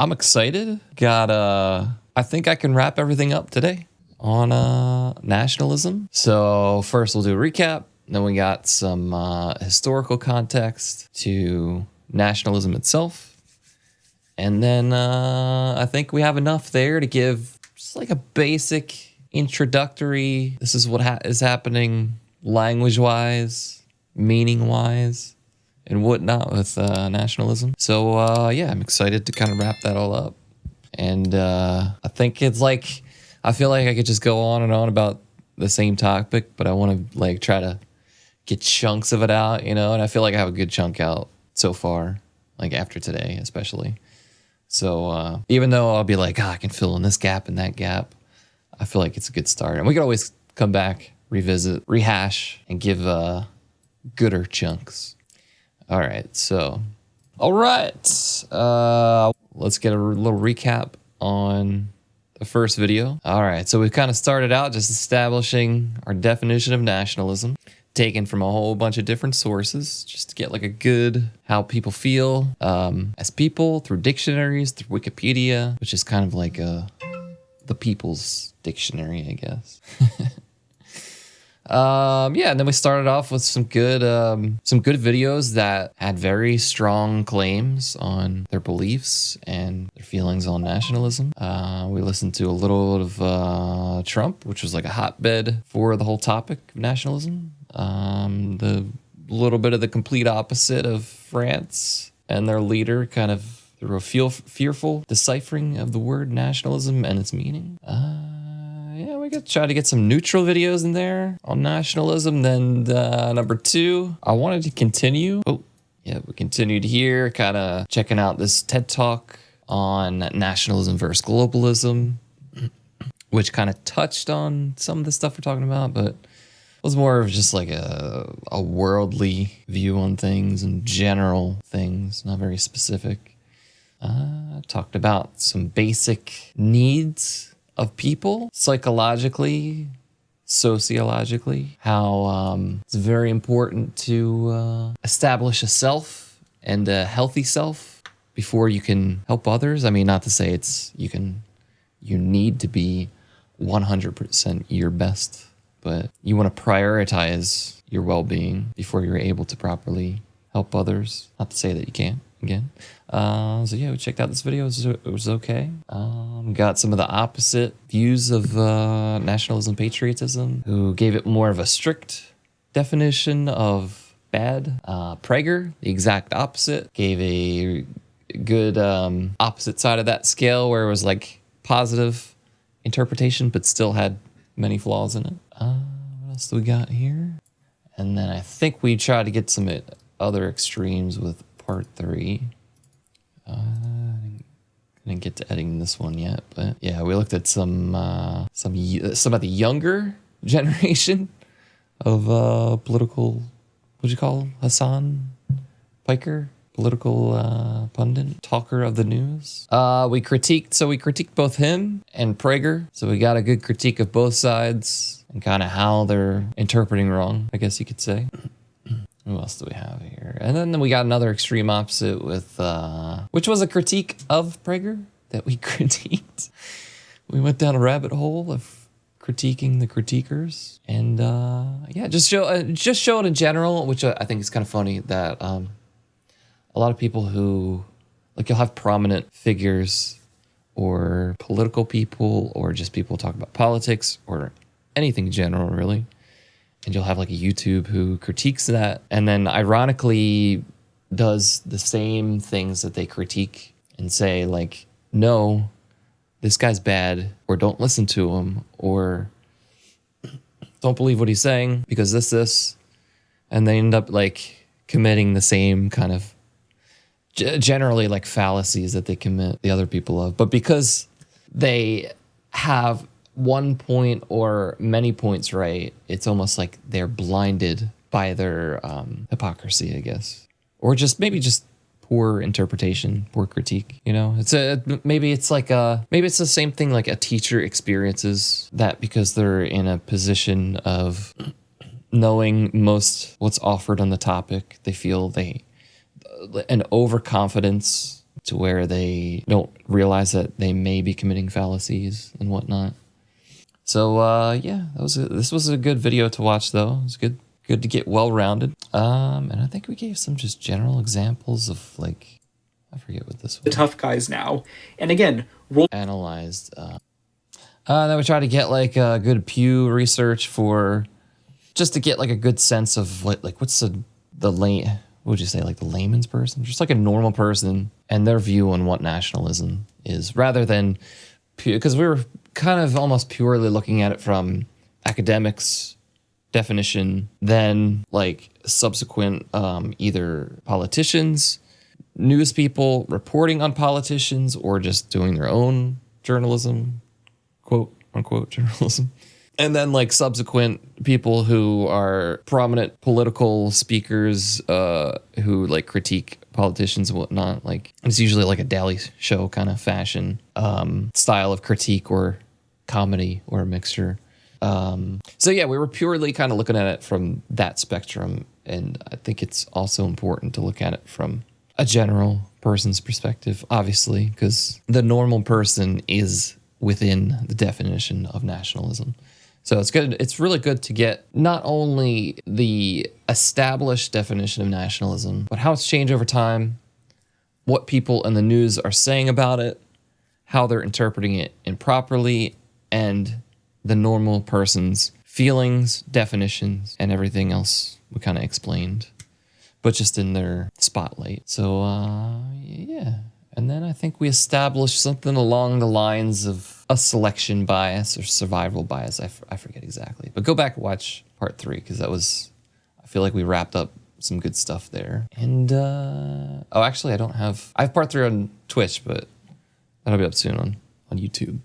I'm excited. I think I can wrap everything up today on nationalism. So first we'll do a recap. Then we got some historical context to nationalism itself. And then I think we have enough there to give just like a basic introductory, this is what is happening language-wise, meaning-wise, and whatnot with nationalism. So yeah, I'm excited to kind of wrap that all up. And I think it's like, I feel like I could just go on and on about the same topic, but I want to like try to get chunks of it out, you know, and I feel like I have a good chunk out so far, like after today especially. So even though I'll be like, I can fill in this gap and that gap, I feel like it's a good start. And we can always come back, revisit, rehash, and give gooder chunks. All right, so, all right. Let's get a little recap on the first video. All right, so we've kind of started out just establishing our definition of nationalism, taken from a whole bunch of different sources, just to get like a good how people feel as people through dictionaries, through Wikipedia, which is kind of like the people's dictionary, I guess. Yeah, and then we started off with some good videos that had very strong claims on their beliefs and their feelings on nationalism. We listened to a little of Trump, which was like a hotbed for the whole topic of nationalism. The little bit of the complete opposite of France and their leader kind of through a fearful deciphering of the word nationalism and its meaning. Yeah, we could try to get some neutral videos in there on nationalism. Then number 2, I wanted to continue. Oh, yeah, we continued here, kind of checking out this TED Talk on nationalism versus globalism, which kind of touched on some of the stuff we're talking about, but was more of just like a worldly view on things and general things, not very specific. Talked about some basic needs of people, psychologically, sociologically, how it's very important to establish a self and a healthy self before you can help others. I mean, not to say you need to be 100% your best, but you want to prioritize your well-being before you're able to properly help others. Not to say that you can't, again. So yeah, we checked out this video. It was okay. Got some of the opposite views of nationalism, patriotism, who gave it more of a strict definition of bad. Prager, the exact opposite, gave a good opposite side of that scale where it was like positive interpretation, but still had many flaws in it. What else do we got here? And then I think we tried to get some other extremes with part 3. I didn't get to editing this one yet, but yeah, we looked at some of the younger generation of political, what'd you call Hassan Piker? Political pundit, talker of the news. We critiqued both him and Prager. So we got a good critique of both sides and kind of how they're interpreting wrong, I guess you could say. Who else do we have here? And then we got another extreme opposite with, which was a critique of Prager that we critiqued. We went down a rabbit hole of critiquing the critiquers. And yeah, just show it in general, which I think is kind of funny that a lot of people who, like, you'll have prominent figures or political people or just people talk about politics or anything in general, really. And you'll have like a YouTube who critiques that and then ironically does the same things that they critique and say like, no, this guy's bad, or don't listen to him, or don't believe what he's saying because this. And they end up like committing the same kind of generally like fallacies that they commit the other people of. But because they have one point or many points right, it's almost like they're blinded by their hypocrisy, I guess. Or just maybe just poor interpretation, poor critique, you know? Maybe it's the same thing like a teacher experiences that because they're in a position of knowing most what's offered on the topic, they feel an overconfidence to where they don't realize that they may be committing fallacies and whatnot. So yeah, this was a good video to watch though. It was good to get well-rounded. And I think we gave some just general examples of like, I forget what this was. The tough guys now. And again, analyzed. Then we try to get like a good Pew research for just to get like a good sense of what, like, what's the what would you say, like the layman's person, just like a normal person and their view on what nationalism is, rather than because we were kind of almost purely looking at it from academics definition, then like subsequent either politicians, news people reporting on politicians, or just doing their own journalism, quote unquote journalism. And then like subsequent people who are prominent political speakers who like critique politicians and whatnot. Like it's usually like a Daily Show kind of fashion style of critique or comedy or a mixture. So yeah, we were purely kind of looking at it from that spectrum. And I think it's also important to look at it from a general person's perspective, obviously, because the normal person is within the definition of nationalism. So it's good. It's really good to get not only the established definition of nationalism, but how it's changed over time, what people in the news are saying about it, how they're interpreting it improperly, and the normal person's feelings, definitions, and everything else we kind of explained, but just in their spotlight. So, yeah. And then I think we established something along the lines of a selection bias or survival bias. I forget exactly. But go back and watch part 3, because I feel like we wrapped up some good stuff there. And, actually, I have part 3 on Twitch, but that'll be up soon on YouTube.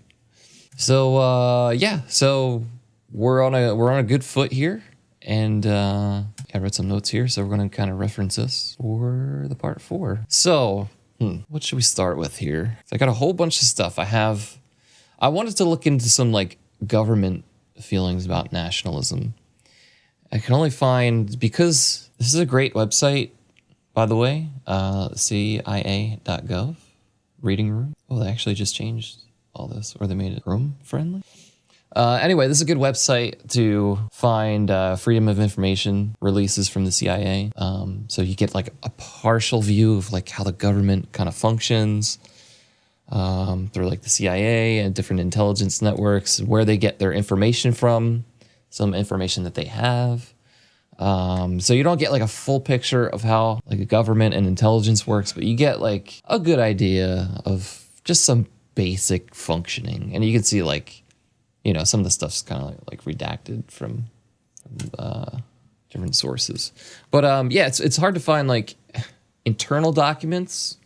So, yeah. So we're on a good foot here. And I read some notes here, so we're going to kind of reference this for the part 4. So... what should we start with here? So I got a whole bunch of stuff. I wanted to look into some like government feelings about nationalism. I can only find, because this is a great website, by the way, CIA.gov, reading room. Oh, they actually just changed all this, or they made it room friendly. Anyway, this is a good website to find freedom of information releases from the CIA. So you get like a partial view of like how the government kind of functions through like the CIA and different intelligence networks, where they get their information from, some information that they have. So you don't get like a full picture of how like the government and intelligence works, but you get like a good idea of just some basic functioning. And you can see like, you know, some of the stuff's kind of like redacted from different sources. But yeah, it's hard to find like internal documents.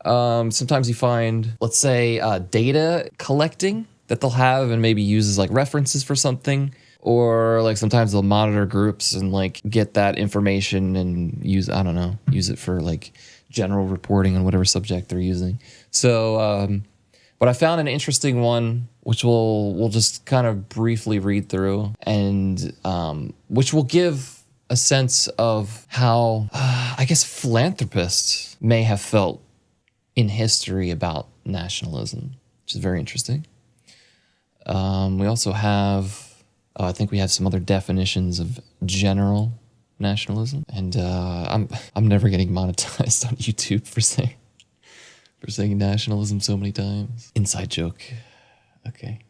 Sometimes you find, let's say, data collecting that they'll have and maybe use as like references for something. Or like sometimes they'll monitor groups and like get that information and use it for like general reporting on whatever subject they're using. So, but I found an interesting one, which we'll just kind of briefly read through, and which will give a sense of how, I guess, philanthropists may have felt in history about nationalism, which is very interesting. We also have, I think we have some other definitions of general nationalism, and I'm never getting monetized on YouTube for saying nationalism so many times. Inside joke. Okay.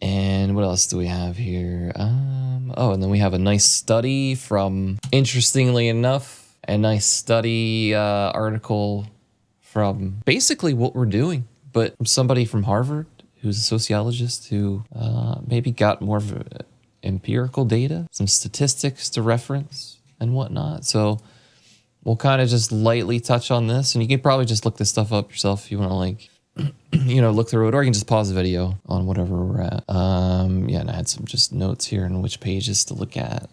And what else do we have here? And then we have a nice study from, interestingly enough, a nice study article from basically what we're doing, but from somebody from Harvard who's a sociologist who maybe got more of empirical data, some statistics to reference and whatnot. So we'll kind of just lightly touch on this, and you can probably just look this stuff up yourself if you want to, like, look through it, or you can just pause the video on whatever we're at. Yeah, and I had some just notes here on which pages to look at.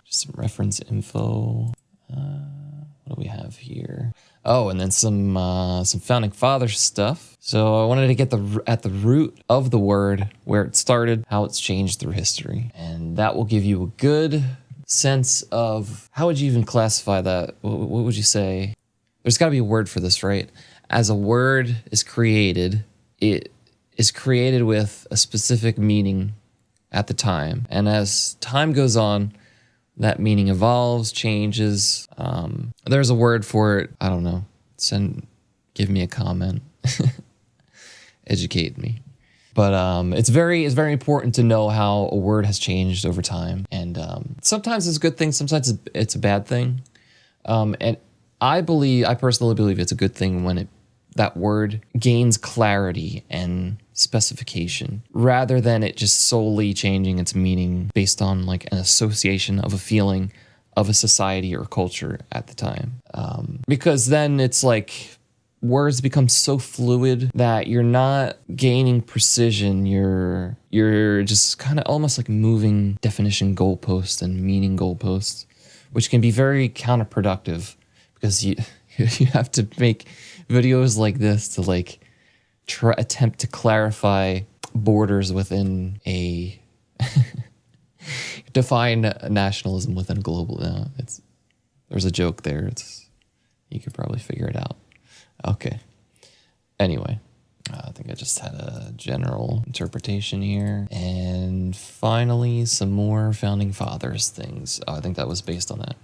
Just some reference info. What do we have here? Oh, and then some founding father stuff. So I wanted to get at the root of the word, where it started, how it's changed through history, and that will give you a good sense of, how would you even classify that? What would you say? There's got to be a word for this, right? as a word is created, it is created with a specific meaning at the time. And as time goes on, that meaning evolves, changes. There's a word for it. I don't know. Give me a comment. Educate me. But it's very important to know how a word has changed over time. And sometimes it's a good thing, sometimes it's a bad thing. And I personally believe it's a good thing when that word gains clarity and specification, rather than it just solely changing its meaning based on like an association of a feeling of a society or culture at the time. Because then it's like words become so fluid that you're not gaining precision. You're just kind of almost like moving definition goalposts and meaning goalposts, which can be very counterproductive because you have to make videos like this to like attempt to clarify borders within a define nationalism within a global. There's a joke there. You could probably figure it out. Okay. Anyway, I think I just had a general interpretation here. And finally, some more Founding Fathers things. I think that was based on that.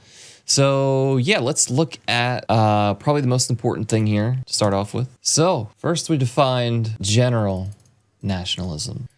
So yeah, let's look at probably the most important thing here to start off with. So first we defined general nationalism.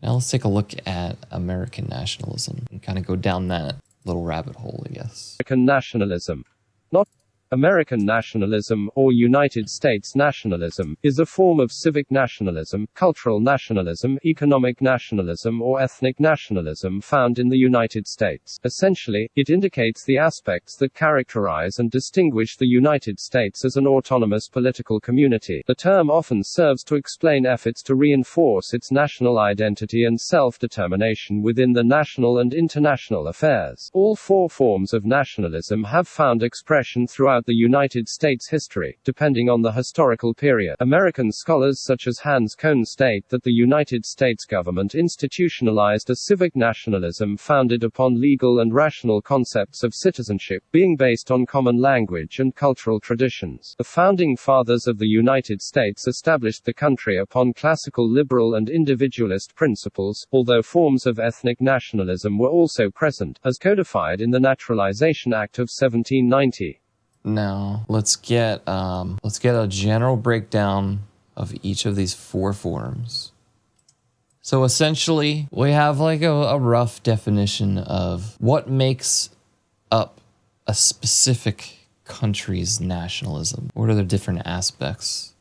Now let's take a look at American nationalism and kind of go down that little rabbit hole, I guess. American nationalism. Not American nationalism or United States nationalism is a form of civic nationalism, cultural nationalism, economic nationalism, or ethnic nationalism found in the United States. Essentially, it indicates the aspects that characterize and distinguish the United States as an autonomous political community. The term often serves to explain efforts to reinforce its national identity and self-determination within the national and international affairs. All four forms of nationalism have found expression throughout the United States history, depending on the historical period. American scholars such as Hans Kohn state that the United States government institutionalized a civic nationalism founded upon legal and rational concepts of citizenship, being based on common language and cultural traditions. The founding fathers of the United States established the country upon classical liberal and individualist principles, although forms of ethnic nationalism were also present, as codified in the Naturalization Act of 1790. Now, let's get a general breakdown of each of these four forms. So essentially, we have like a rough definition of what makes up a specific country's nationalism. What are the different aspects?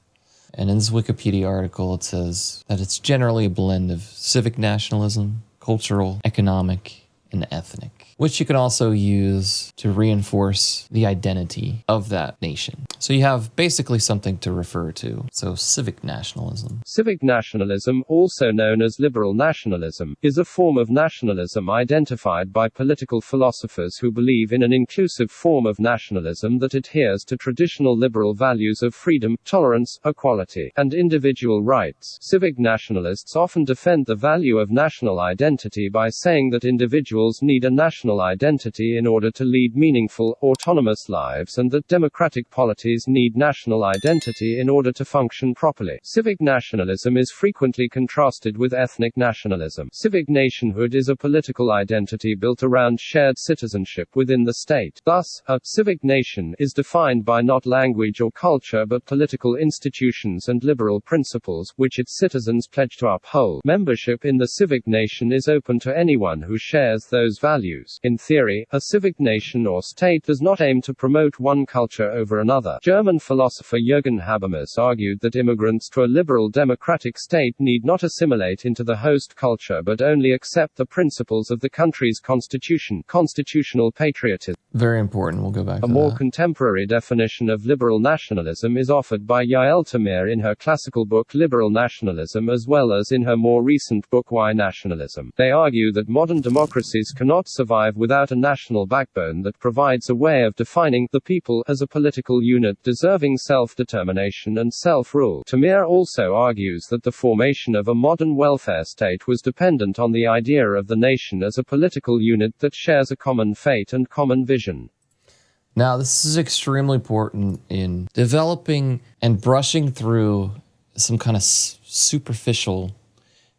And in this Wikipedia article, it says that it's generally a blend of civic nationalism, cultural, economic, and ethnic, which you can also use to reinforce the identity of that nation. So you have basically something to refer to. So civic nationalism. Civic nationalism, also known as liberal nationalism, is a form of nationalism identified by political philosophers who believe in an inclusive form of nationalism that adheres to traditional liberal values of freedom, tolerance, equality, and individual rights. Civic nationalists often defend the value of national identity by saying that individuals need a national identity in order to lead meaningful, autonomous lives, and that democratic polities need national identity in order to function properly. Civic nationalism is frequently contrasted with ethnic nationalism. Civic nationhood is a political identity built around shared citizenship within the state. Thus, a civic nation is defined by not language or culture but political institutions and liberal principles, which its citizens pledge to uphold. Membership in the civic nation is open to anyone who shares those values. In theory, a civic nation or state does not aim to promote one culture over another. German philosopher Jürgen Habermas argued that immigrants to a liberal democratic state need not assimilate into the host culture but only accept the principles of the country's constitution. Constitutional patriotism. Very important. We'll go back to that. A more contemporary definition of liberal nationalism is offered by Yael Tamir in her classical book Liberal Nationalism as well as in her more recent book Why Nationalism. They argue that modern democracies cannot survive without a national backbone that provides a way of defining the people as a political unit deserving self-determination and self-rule. Tamir also argues that the formation of a modern welfare state was dependent on the idea of the nation as a political unit that shares a common fate and common vision. Now, this is extremely important in developing and brushing through some kind of superficial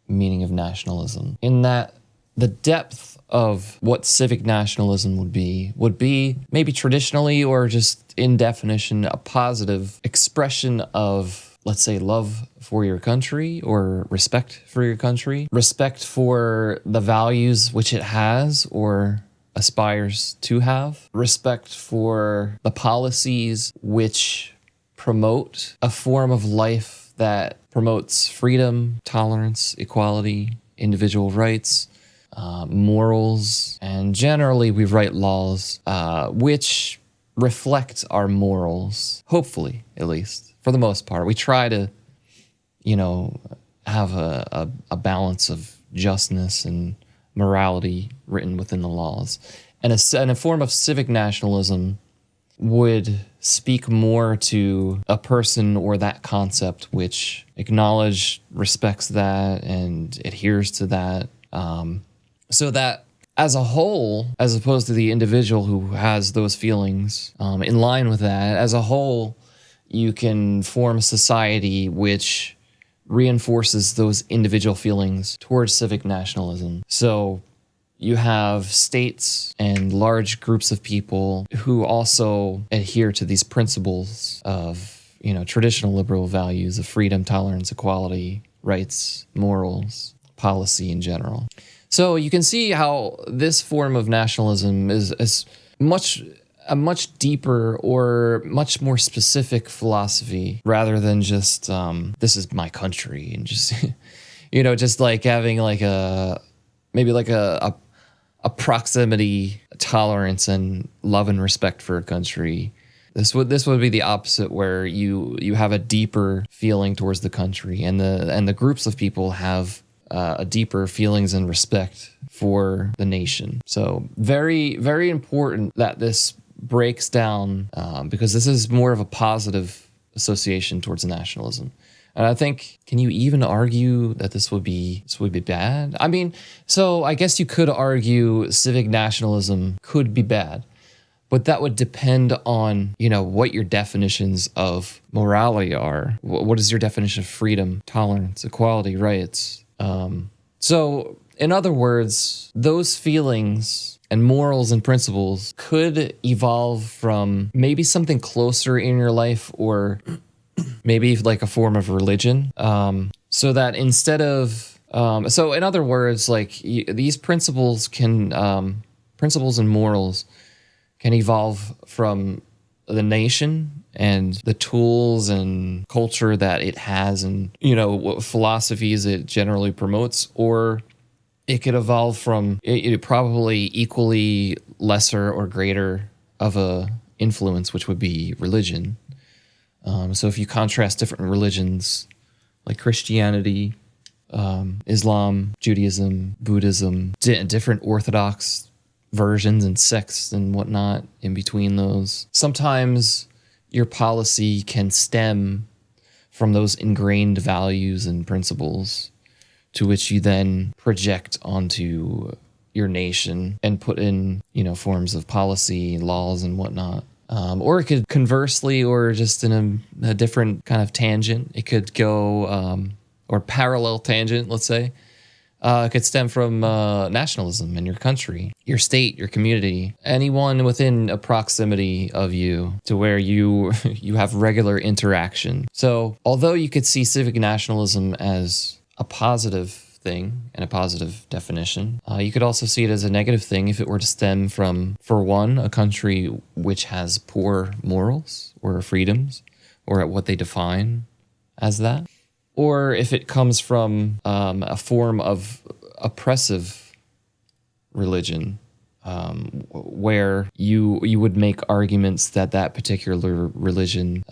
meaning of nationalism, in that the depth of what civic nationalism would be maybe traditionally or just in definition a positive expression of, let's say, love for your country or respect for your country, respect for the values which it has or aspires to have, respect for the policies which promote a form of life that promotes freedom, tolerance, equality, individual rights, morals, and generally we write laws which reflect our morals, hopefully, at least, for the most part. We try to, have a balance of justness and morality written within the laws. And a form of civic nationalism would speak more to a person or that concept which respects that and adheres to that, so that as a whole, as opposed to the individual who has those feelings, in line with that, as a whole, you can form a society which reinforces those individual feelings towards civic nationalism. So you have states and large groups of people who also adhere to these principles of, traditional liberal values of freedom, tolerance, equality, rights, morals, policy in general. So you can see how this form of nationalism is a much deeper or much more specific philosophy rather than just this is my country and just just like having like a proximity tolerance and love and respect for a country. This would be the opposite, where you have a deeper feeling towards the country, and the groups of people have a deeper feelings and respect for the nation. So very, very important that this breaks down, because this is more of a positive association towards nationalism. And I think, can you even argue that this would be bad? I mean, so I guess you could argue civic nationalism could be bad, but that would depend on, what your definitions of morality are. What is your definition of freedom, tolerance, equality, rights? So in other words, those feelings and morals and principles could evolve from maybe something closer in your life, or maybe like a form of religion. So that instead of, so in other words, like these principles and morals can evolve from the nation and the tools and culture that it has, and what philosophies it generally promotes, or it could evolve from it probably equally lesser or greater of a influence, which would be religion. So if you contrast different religions like Christianity, Islam, Judaism, Buddhism, different Orthodox versions and sects and whatnot in between those, sometimes your policy can stem from those ingrained values and principles to which you then project onto your nation and put in, forms of policy, laws, and whatnot. Or it could conversely, or just in a different kind of tangent, it could go, or parallel tangent, let's say. It could stem from nationalism in your country, your state, your community, anyone within a proximity of you to where you have regular interaction. So although you could see civic nationalism as a positive thing and a positive definition, you could also see it as a negative thing if it were to stem from, for one, a country which has poor morals or freedoms, or at what they define as that. Or if it comes from a form of oppressive religion, where you would make arguments that particular religion,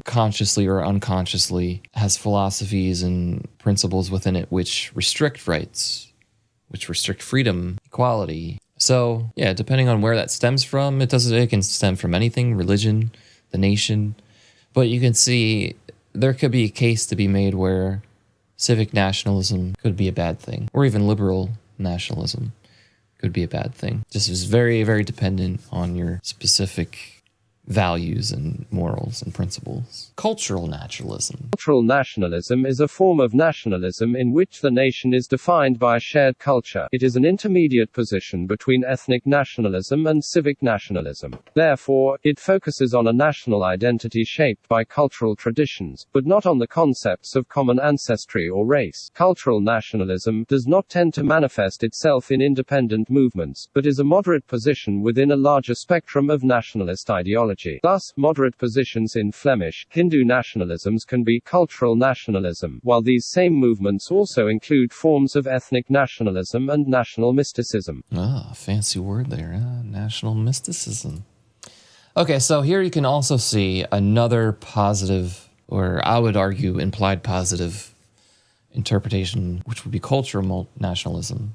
consciously or unconsciously, has philosophies and principles within it which restrict rights, which restrict freedom, equality. So yeah, depending on where that stems from, it can stem from anything, religion, the nation, but you can see there could be a case to be made where civic nationalism could be a bad thing, or even liberal nationalism could be a bad thing. Just is very, very dependent on your specific values and morals and principles. Cultural naturalism. Cultural nationalism is a form of nationalism in which the nation is defined by a shared culture. It is an intermediate position between ethnic nationalism and civic nationalism. Therefore, it focuses on a national identity shaped by cultural traditions, but not on the concepts of common ancestry or race. Cultural nationalism does not tend to manifest itself in independent movements, but is a moderate position within a larger spectrum of nationalist ideology. Thus, moderate positions in Flemish, Hindu nationalisms can be cultural nationalism, while these same movements also include forms of ethnic nationalism and national mysticism. Ah, fancy word there, national mysticism. Okay, so here you can also see another positive, or I would argue implied positive interpretation, which would be cultural nationalism.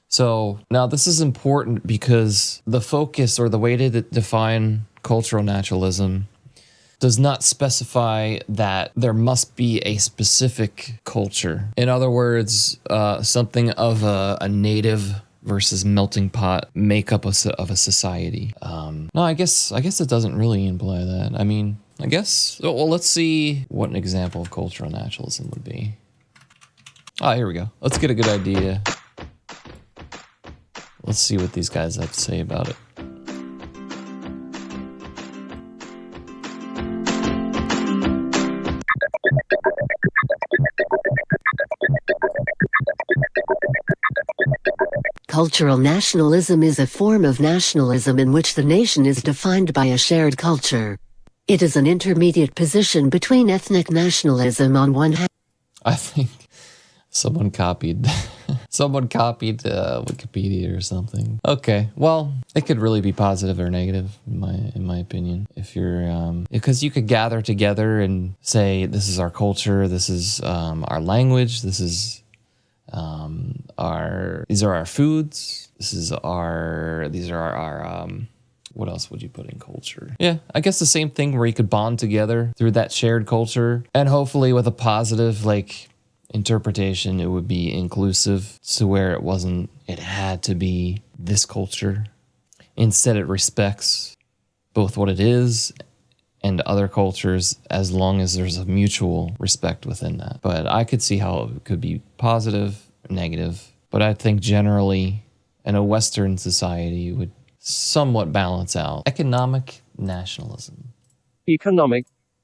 So now this is important because the focus or the way to define cultural naturalism does not specify that there must be a specific culture. In other words, something of a native versus melting pot makeup of a society. No, I guess it doesn't really imply that. I mean, I guess, well, let's see what an example of cultural naturalism would be. Ah, here we go. Let's get a good idea. Let's see what these guys have to say about it. Cultural nationalism is a form of nationalism in which the nation is defined by a shared culture. It is an intermediate position between ethnic nationalism on one hand. I think someone copied Wikipedia or something. Okay, well, it could really be positive or negative in my opinion. If you're because you could gather together and say this is our culture, this is our language, this is these are our foods, these are our what else would you put in culture? Yeah, I guess the same thing where you could bond together through that shared culture, and hopefully with a positive interpretation, it would be inclusive to where it had to be this culture. Instead, it respects both what it is and other cultures as long as there's a mutual respect within that. But I could see how it could be positive, negative. But I think generally in a Western society it would somewhat balance out. Economic nationalism.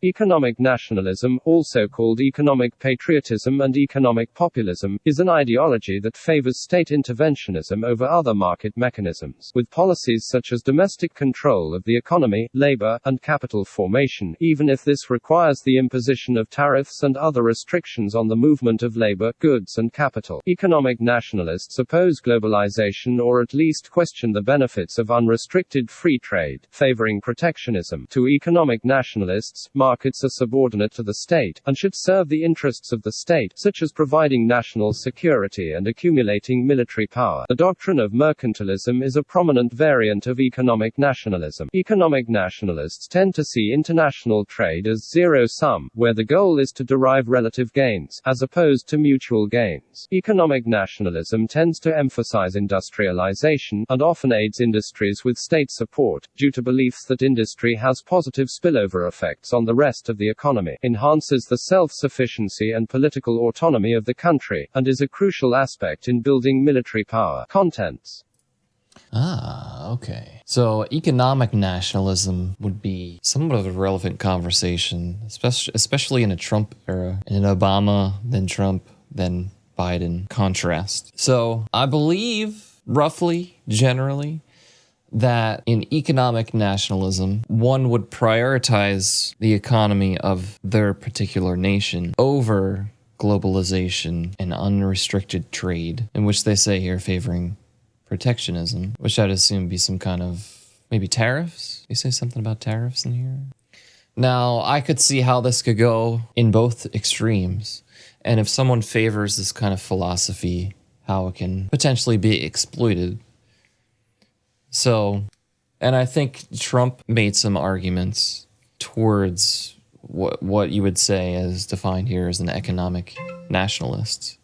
Economic nationalism, also called economic patriotism and economic populism, is an ideology that favors state interventionism over other market mechanisms, with policies such as domestic control of the economy, labor, and capital formation, even if this requires the imposition of tariffs and other restrictions on the movement of labor, goods and capital. Economic nationalists oppose globalization or at least question the benefits of unrestricted free trade, favoring protectionism. To economic nationalists, markets are subordinate to the state, and should serve the interests of the state, such as providing national security and accumulating military power. The doctrine of mercantilism is a prominent variant of economic nationalism. Economic nationalists tend to see international trade as zero-sum, where the goal is to derive relative gains, as opposed to mutual gains. Economic nationalism tends to emphasize industrialization, and often aids industries with state support, due to beliefs that industry has positive spillover effects on the rest of the economy, enhances the self-sufficiency and political autonomy of the country, and is a crucial aspect in building military power. Contents. Okay. So economic nationalism would be somewhat of a relevant conversation, especially in a Trump era, in an Obama, then Trump, then Biden contrast. So I believe, roughly, generally, that in economic nationalism, one would prioritize the economy of their particular nation over globalization and unrestricted trade, in which they say here favoring protectionism, which I'd assume be some kind of maybe tariffs. You say something about tariffs in here? Now, I could see how this could go in both extremes. And if someone favors this kind of philosophy, how it can potentially be exploited. So, and I think Trump made some arguments towards what you would say is defined here as an economic nationalist.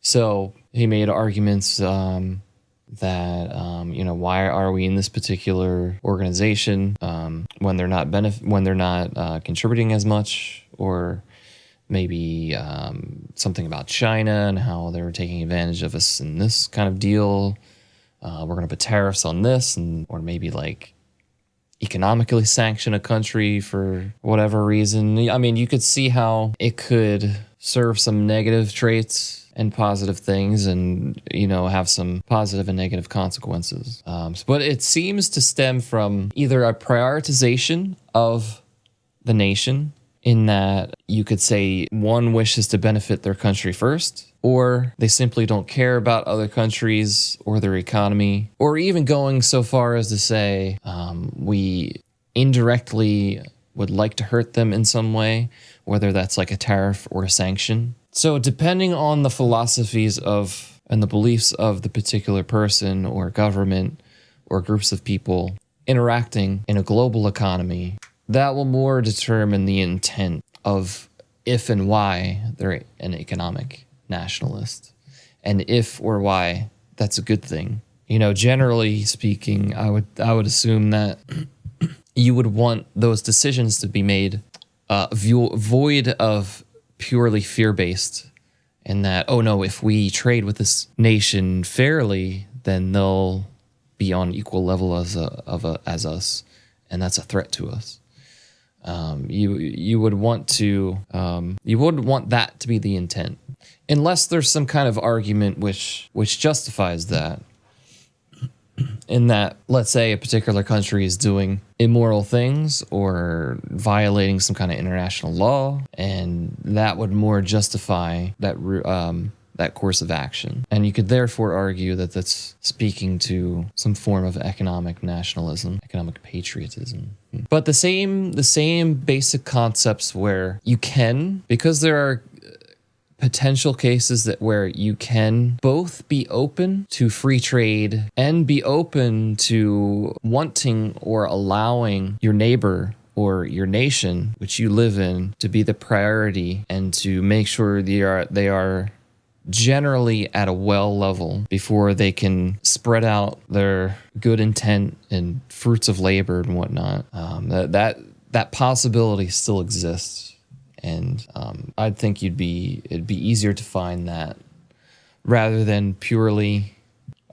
So he made arguments that why are we in this particular organization when they're not contributing as much, or maybe something about China and how they're taking advantage of us in this kind of deal. We're going to put tariffs on this, or maybe like economically sanction a country for whatever reason. I mean, you could see how it could serve some negative traits and positive things, and have some positive and negative consequences. But it seems to stem from either a prioritization of the nation, in that you could say one wishes to benefit their country first, or they simply don't care about other countries or their economy, or even going so far as to say we indirectly would like to hurt them in some way, whether that's like a tariff or a sanction. So depending on the philosophies of and the beliefs of the particular person or government or groups of people interacting in a global economy, that will more determine the intent of if and why they're an economic nationalist, and if or why that's a good thing. Generally speaking, I would assume that you would want those decisions to be made void of purely fear-based, in that, oh no, if we trade with this nation fairly, then they'll be on equal level as us, and that's a threat to us. You would want to you wouldn't want that to be the intent, unless there's some kind of argument which justifies that. In that, let's say a particular country is doing immoral things or violating some kind of international law, and that would more justify that course of action. And you could therefore argue that that's speaking to some form of economic nationalism, economic patriotism. But the same basic concepts where you can, because there are potential cases where you can both be open to free trade and be open to wanting or allowing your neighbor or your nation, which you live in, to be the priority, and to make sure they are generally at a well level before they can spread out their good intent and fruits of labor and whatnot. That possibility still exists. And I think it'd be easier to find that rather than purely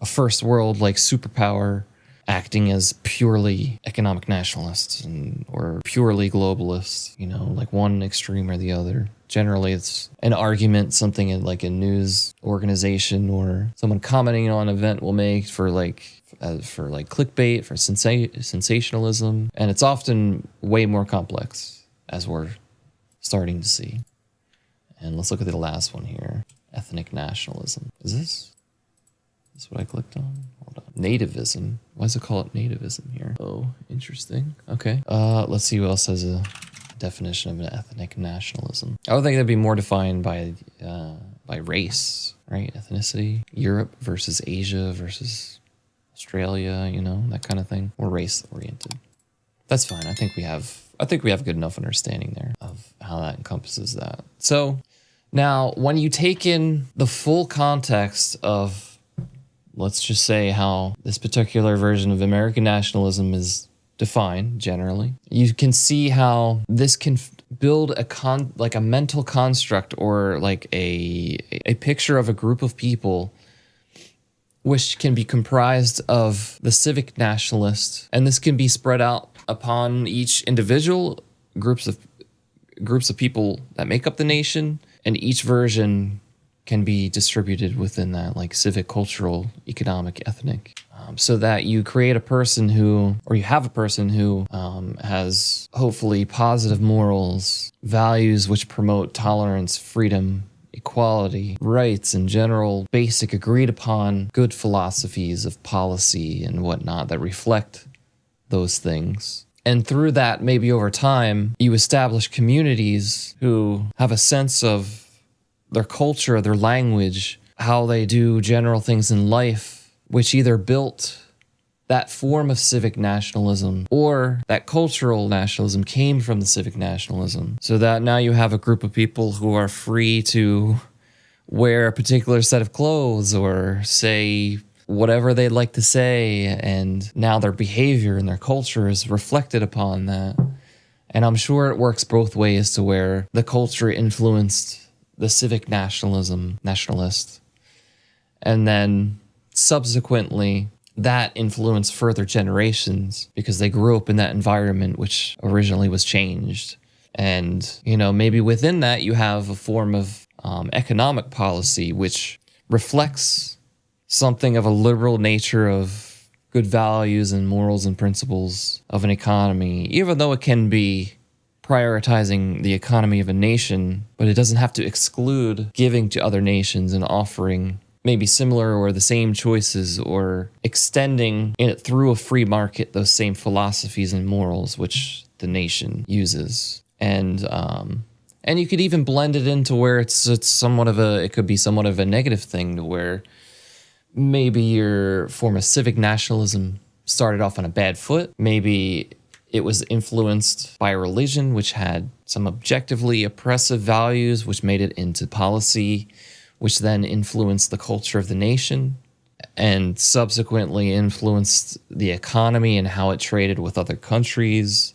a first world like superpower acting as purely economic nationalists or purely globalists, like one extreme or the other. Generally, it's an argument something in like a news organization or someone commenting on an event will make for clickbait, for sensationalism, and it's often way more complex, as we're starting to see. And let's look at the last one here. Ethnic nationalism. Is this what I clicked on? Hold on. Nativism. Why does it call it nativism here? Oh, interesting. Okay. Let's see who else has a definition of an ethnic nationalism. I would think that'd be more defined by race, right? Ethnicity. Europe versus Asia versus Australia, that kind of thing. Or race oriented. That's fine. I think we have good enough understanding there of how that encompasses that. So now, when you take in the full context of, let's just say, how this particular version of American nationalism is defined generally, you can see how this can build a mental construct, or like a picture of a group of people which can be comprised of the civic nationalist, and this can be spread out upon each individual groups of people that make up the nation, and each version can be distributed within that, like civic, cultural, economic, ethnic, so that you create a person who has hopefully positive morals, values which promote tolerance, freedom, equality, rights, and general basic agreed upon good philosophies of policy and whatnot that reflect those things. And through that, maybe over time, you establish communities who have a sense of their culture, their language, how they do general things in life, which either built that form of civic nationalism or that cultural nationalism came from the civic nationalism. So that now you have a group of people who are free to wear a particular set of clothes, or say whatever they'd like to say, and now their behavior and their culture is reflected upon that. And I'm sure it works both ways, to where the culture influenced the civic nationalist, and then subsequently that influenced further generations because they grew up in that environment which originally was changed. And, maybe within that you have a form of economic policy which reflects something of a liberal nature of good values and morals and principles of an economy, even though it can be prioritizing the economy of a nation, but it doesn't have to exclude giving to other nations and offering maybe similar or the same choices, or extending it through a free market those same philosophies and morals which the nation uses. And you could even blend it into where it could be somewhat of a negative thing, to where maybe your form of civic nationalism started off on a bad foot. Maybe it was influenced by a religion which had some objectively oppressive values, which made it into policy, which then influenced the culture of the nation, and subsequently influenced the economy and how it traded with other countries.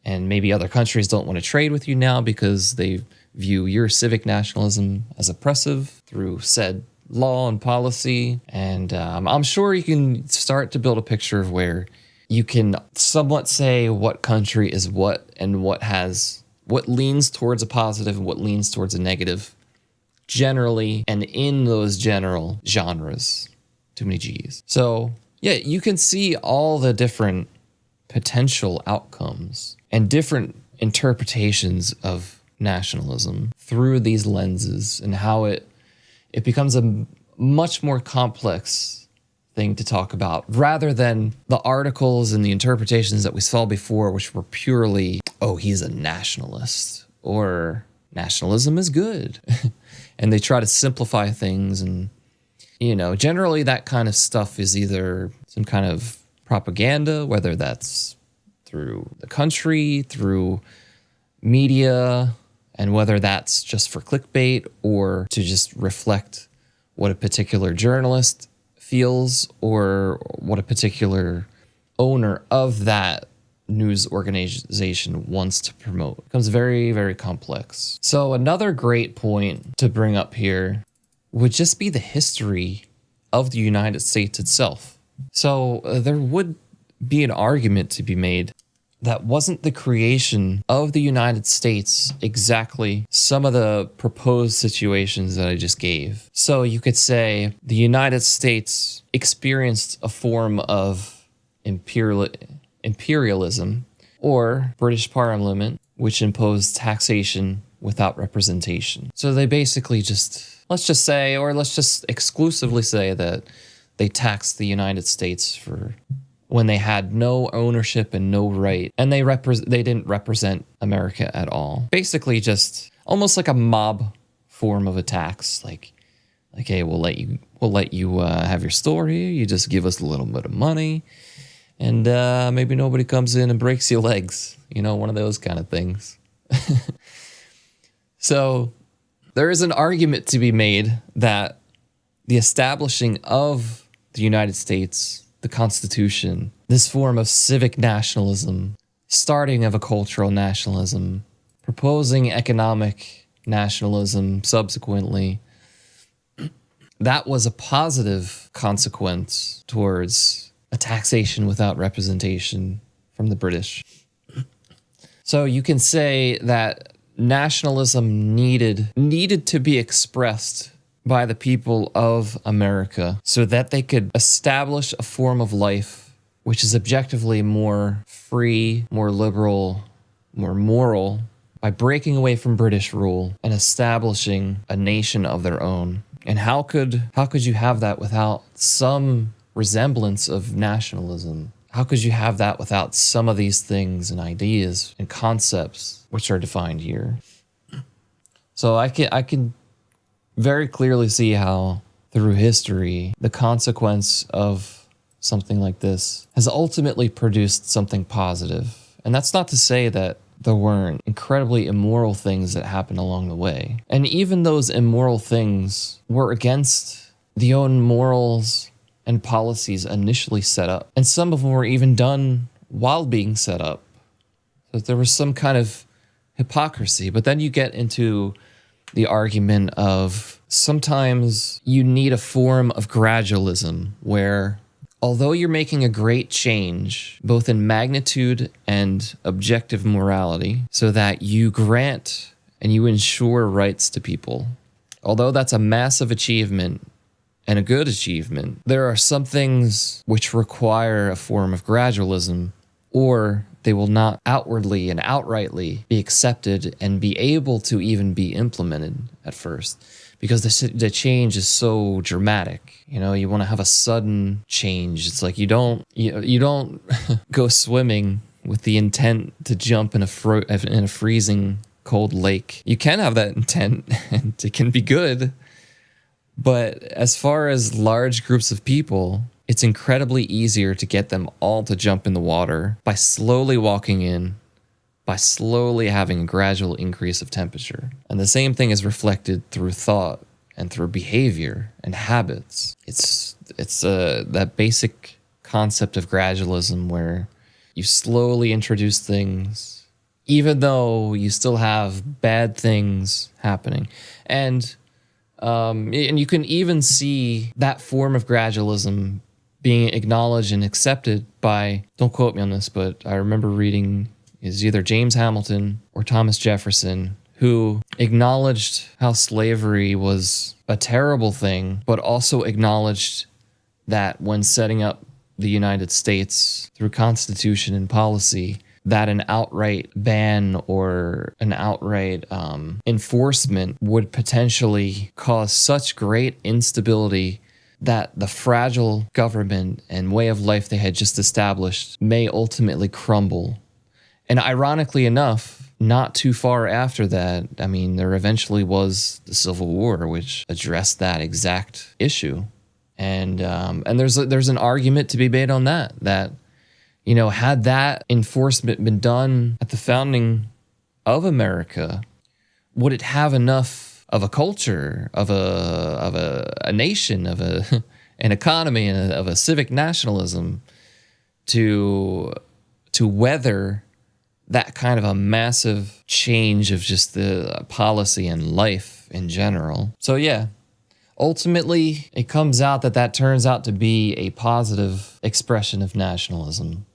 And maybe other countries don't want to trade with you now because they view your civic nationalism as oppressive through said law and policy. And I'm sure you can start to build a picture of where you can somewhat say what country is what, and what leans towards a positive and what leans towards a negative, generally, and in those general genres. Too many G's. So yeah, you can see all the different potential outcomes and different interpretations of nationalism through these lenses, and how it becomes a much more complex thing to talk about, rather than the articles and the interpretations that we saw before, which were purely, oh, he's a nationalist, or nationalism is good. And they try to simplify things. And, generally that kind of stuff is either some kind of propaganda, whether that's through the country, through media, and whether that's just for clickbait or to just reflect what a particular journalist feels, or what a particular owner of that news organization wants to promote. It becomes very, very complex. So another great point to bring up here would just be the history of the United States itself. So there would be an argument to be made that wasn't the creation of the United States exactly some of the proposed situations that I just gave. So you could say the United States experienced a form of imperialism, or British Parliament, which imposed taxation without representation. So they basically let's just exclusively say that they taxed the United States for when they had no ownership and no right, and they didn't represent America at all. Basically just almost like a mob form of a tax, like, hey, we'll let you have your store here, you just give us a little bit of money, and maybe nobody comes in and breaks your legs, one of those kind of things. So there is an argument to be made that the establishing of the United States, the Constitution, this form of civic nationalism, starting of a cultural nationalism, proposing economic nationalism subsequently, that was a positive consequence towards a taxation without representation from the British. So you can say that nationalism needed to be expressed by the people of America so that they could establish a form of life which is objectively more free, more liberal, more moral, by breaking away from British rule and establishing a nation of their own. And how could you have that without some resemblance of nationalism? How could you have that without some of these things and ideas and concepts which are defined here? So I can very clearly see how, through history, the consequence of something like this has ultimately produced something positive. And that's not to say that there weren't incredibly immoral things that happened along the way. And even those immoral things were against the own morals and policies initially set up. And some of them were even done while being set up. So there was some kind of hypocrisy. But then you get into the argument of sometimes you need a form of gradualism where, although you're making a great change, both in magnitude and objective morality, so that you grant and you ensure rights to people, although that's a massive achievement and a good achievement, there are some things which require a form of gradualism, or they will not outwardly and outrightly be accepted and be able to even be implemented at first, because the change is so dramatic. You know, you want to have a sudden change. It's like you don't go swimming with the intent to jump in a freezing cold lake. You can have that intent, and it can be good. But as far as large groups of people, it's incredibly easier to get them all to jump in the water by slowly walking in, by slowly having a gradual increase of temperature. And the same thing is reflected through thought and through behavior and habits. It's that basic concept of gradualism where you slowly introduce things, even though you still have bad things happening. And you can even see that form of gradualism being acknowledged and accepted by, don't quote me on this, but I remember reading is either James Hamilton or Thomas Jefferson, who acknowledged how slavery was a terrible thing, but also acknowledged that when setting up the United States through constitution and policy, that an outright ban or an outright enforcement would potentially cause such great instability that the fragile government and way of life they had just established may ultimately crumble. And ironically enough, not too far after that, I mean, there eventually was the Civil War, which addressed that exact issue. And there's an argument to be made on that, you know, had that enforcement been done at the founding of America, would it have enough of a culture, of a nation, of an economy, and of a civic nationalism to weather that kind of a massive change of just the policy and life in general? So yeah, ultimately it comes out that turns out to be a positive expression of nationalism,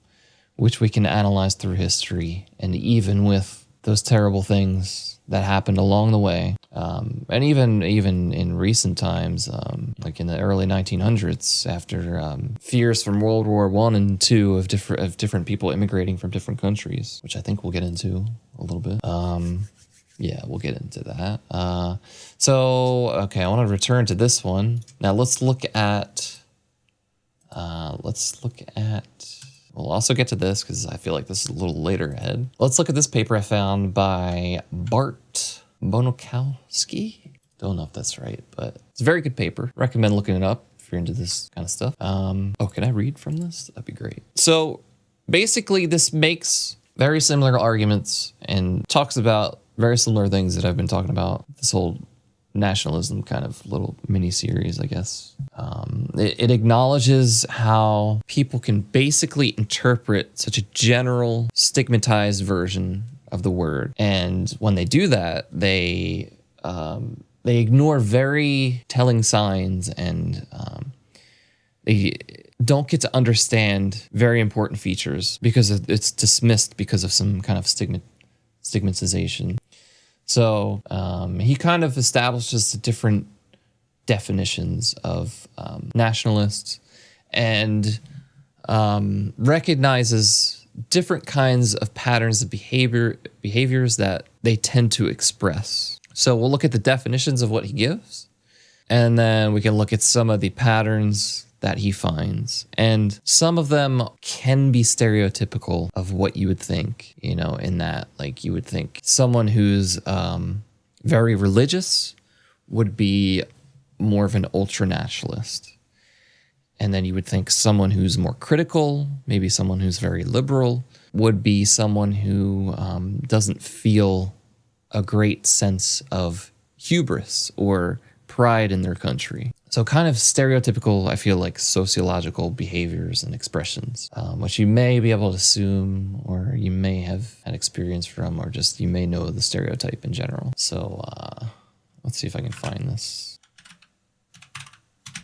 which we can analyze through history, and even with those terrible things that happened along the way. And even in recent times, like in the early 1900s, after fears from World War I and II of different people immigrating from different countries, which I think we'll get into a little bit. Yeah, we'll get into that. So, okay, I want to return to this one. Now let's look at. We'll also get to this because I feel like this is a little later ahead. Let's look at this paper I found by Bart Bonokowski. Don't know if that's right, but it's a very good paper. Recommend looking it up if you're into this kind of stuff. Can I read from this? That'd be great. So basically, this makes very similar arguments and talks about very similar things that I've been talking about this whole nationalism kind of little mini series, I guess. It acknowledges how people can basically interpret such a general stigmatized version of the word, and when they do that, they ignore very telling signs, and they don't get to understand very important features because it's dismissed because of some kind of stigmatization. So he kind of establishes the different definitions of nationalists and recognizes different kinds of patterns of behaviors that they tend to express. So we'll look at the definitions of what he gives, and then we can look at some of the patterns that he finds. And some of them can be stereotypical of what you would think, you know, in that, like, you would think someone who's very religious would be more of an ultra-nationalist. And then you would think someone who's more critical, maybe someone who's very liberal, would be someone who doesn't feel a great sense of hubris or pride in their country. So kind of stereotypical, I feel like, sociological behaviors and expressions, which you may be able to assume, or you may have had experience from, or just you may know the stereotype in general. So let's see if I can find this.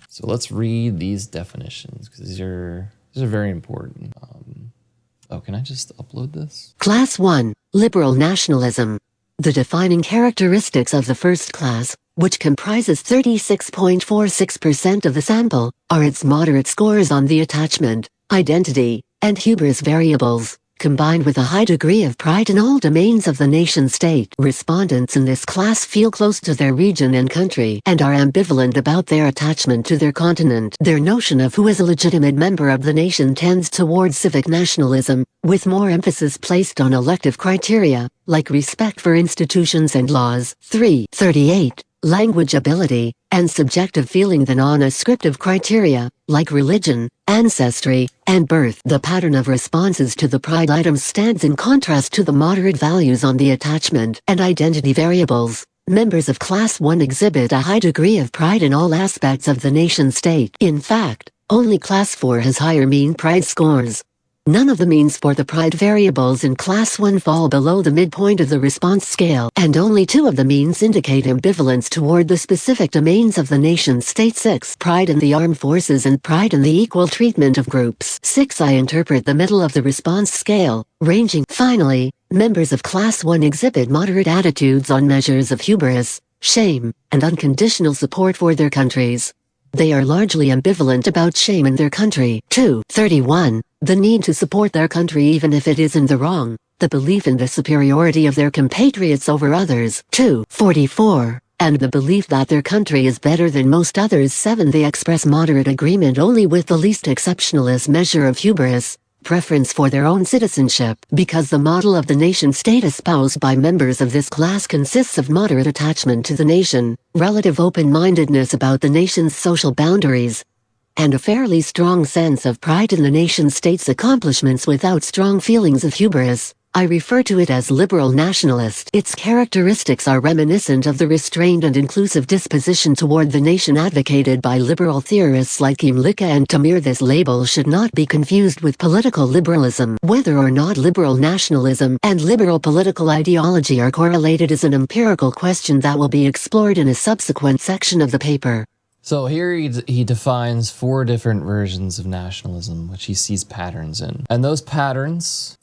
So let's read these definitions, because these are very important. Can I just upload this? Class 1, Liberal Nationalism. The defining characteristics of the first class, which comprises 36.46% of the sample, are its moderate scores on the attachment, identity, and hubris variables, combined with a high degree of pride in all domains of the nation-state. Respondents in this class feel close to their region and country and are ambivalent about their attachment to their continent. Their notion of who is a legitimate member of the nation tends towards civic nationalism, with more emphasis placed on elective criteria, like respect for institutions and laws. 338. Language ability, and subjective feeling than on ascriptive criteria, like religion, ancestry, and birth. The pattern of responses to the pride items stands in contrast to the moderate values on the attachment and identity variables. Members of Class 1 exhibit a high degree of pride in all aspects of the nation-state. In fact, only Class 4 has higher mean pride scores. None of the means for the pride variables in Class 1 fall below the midpoint of the response scale, and only 2 of the means indicate ambivalence toward the specific domains of the nation-state. 6. Pride in the armed forces and pride in the equal treatment of groups. 6. I interpret the middle of the response scale, ranging. Finally, members of Class 1 exhibit moderate attitudes on measures of hubris, shame, and unconditional support for their countries. They are largely ambivalent about shame in their country. 231. The need to support their country even if it is in the wrong. The belief in the superiority of their compatriots over others. 244. And the belief that their country is better than most others. 7. They express moderate agreement only with the least exceptionalist measure of hubris, preference for their own citizenship, because the model of the nation-state espoused by members of this class consists of moderate attachment to the nation, relative open-mindedness about the nation's social boundaries, and a fairly strong sense of pride in the nation-state's accomplishments without strong feelings of hubris. I refer to it as liberal nationalist. Its characteristics are reminiscent of the restrained and inclusive disposition toward the nation advocated by liberal theorists like Imlicka and Tamir. This label should not be confused with political liberalism. Whether or not liberal nationalism and liberal political ideology are correlated is an empirical question that will be explored in a subsequent section of the paper. So here he defines 4 different versions of nationalism, which he sees patterns in. And those patterns...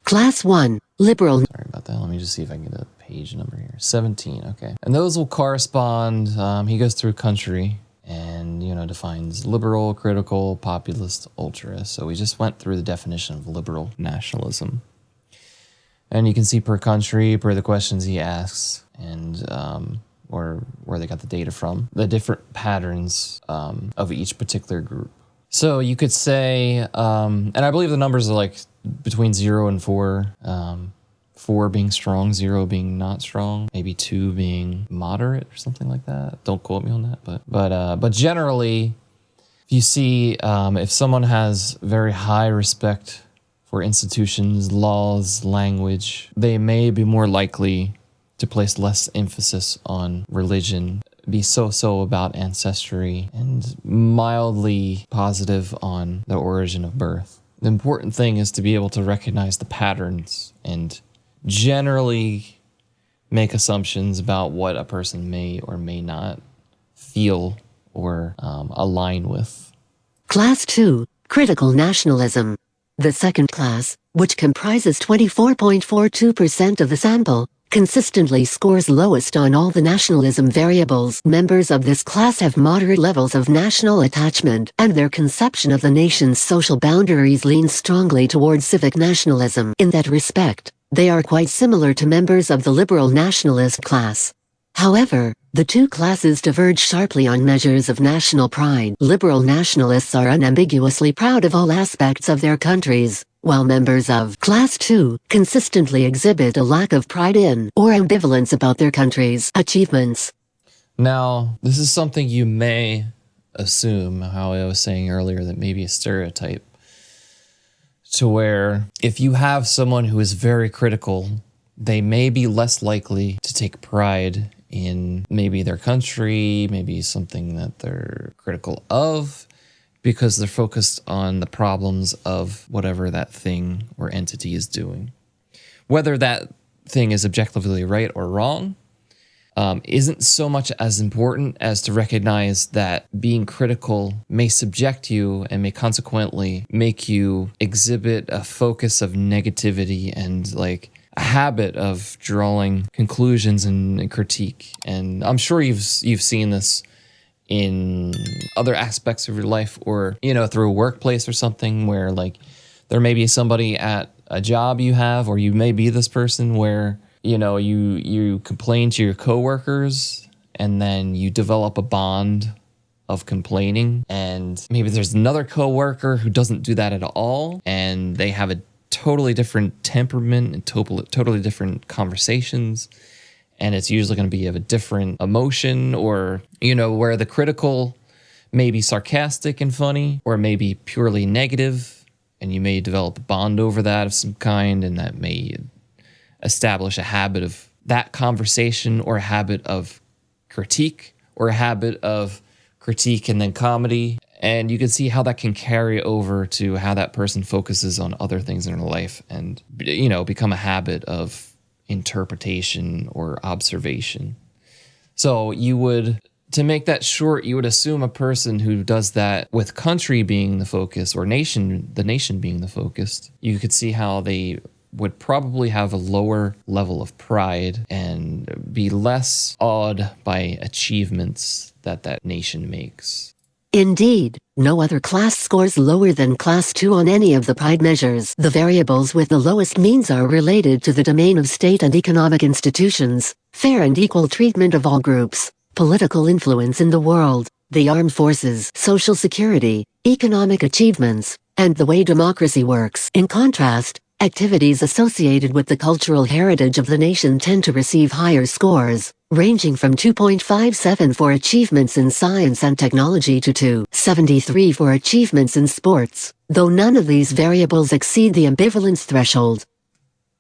Class 1, liberal... Sorry about that. Let me just see if I can get a page number here. 17, okay. And those will correspond... he goes through country and, defines liberal, critical, populist, ultra. So we just went through the definition of liberal nationalism. And you can see per country, per the questions he asks, and... or where they got the data from, the different patterns of each particular group. So you could say, and I believe the numbers are like between 0 and 4, 4 being strong, 0 being not strong, maybe 2 being moderate or something like that. Don't quote me on that, but generally, if you see if someone has very high respect for institutions, laws, language, they may be more likely to place less emphasis on religion, be so about ancestry, and mildly positive on the origin of birth. The important thing is to be able to recognize the patterns and generally make assumptions about what a person may or may not feel or align with. Class 2, critical nationalism. The second class, which comprises 24.42% of the sample, consistently scores lowest on all the nationalism variables. Members of this class have moderate levels of national attachment, and their conception of the nation's social boundaries leans strongly towards civic nationalism. In that respect, they are quite similar to members of the liberal nationalist class. However, the two classes diverge sharply on measures of national pride. Liberal nationalists are unambiguously proud of all aspects of their countries, while members of Class 2 consistently exhibit a lack of pride in or ambivalence about their country's achievements. Now, this is something you may assume, how I was saying earlier, that maybe a stereotype, to where if you have someone who is very critical, they may be less likely to take pride in maybe their country, maybe something that they're critical of, because they're focused on the problems of whatever that thing or entity is doing. Whether that thing is objectively right or wrong isn't so much as important as to recognize that being critical may subject you and may consequently make you exhibit a focus of negativity and like a habit of drawing conclusions and critique. And I'm sure you've seen this in other aspects of your life, or, you know, through a workplace or something, where like there may be somebody at a job you have, or you may be this person where, you know, you complain to your coworkers and then you develop a bond of complaining, and maybe there's another coworker who doesn't do that at all, and they have a totally different temperament and totally different conversations, and it's usually going to be of a different emotion, or, you know, where the critical may be sarcastic and funny, or maybe purely negative, and you may develop a bond over that of some kind, and that may establish a habit of that conversation, or a habit of critique, or a habit of critique and then comedy. And you can see how that can carry over to how that person focuses on other things in their life, and, you know, become a habit of interpretation or observation. So to make that short, you would assume a person who does that with country being the focus, or the nation being the focus, you could see how they would probably have a lower level of pride and be less awed by achievements that nation makes. Indeed, no other class scores lower than Class 2 on any of the pride measures. The variables with the lowest means are related to the domain of state and economic institutions, fair and equal treatment of all groups, political influence in the world, the armed forces, social security, economic achievements, and the way democracy works. In contrast, activities associated with the cultural heritage of the nation tend to receive higher scores, ranging from 2.57 for achievements in science and technology to 2.73 for achievements in sports, though none of these variables exceed the ambivalence threshold.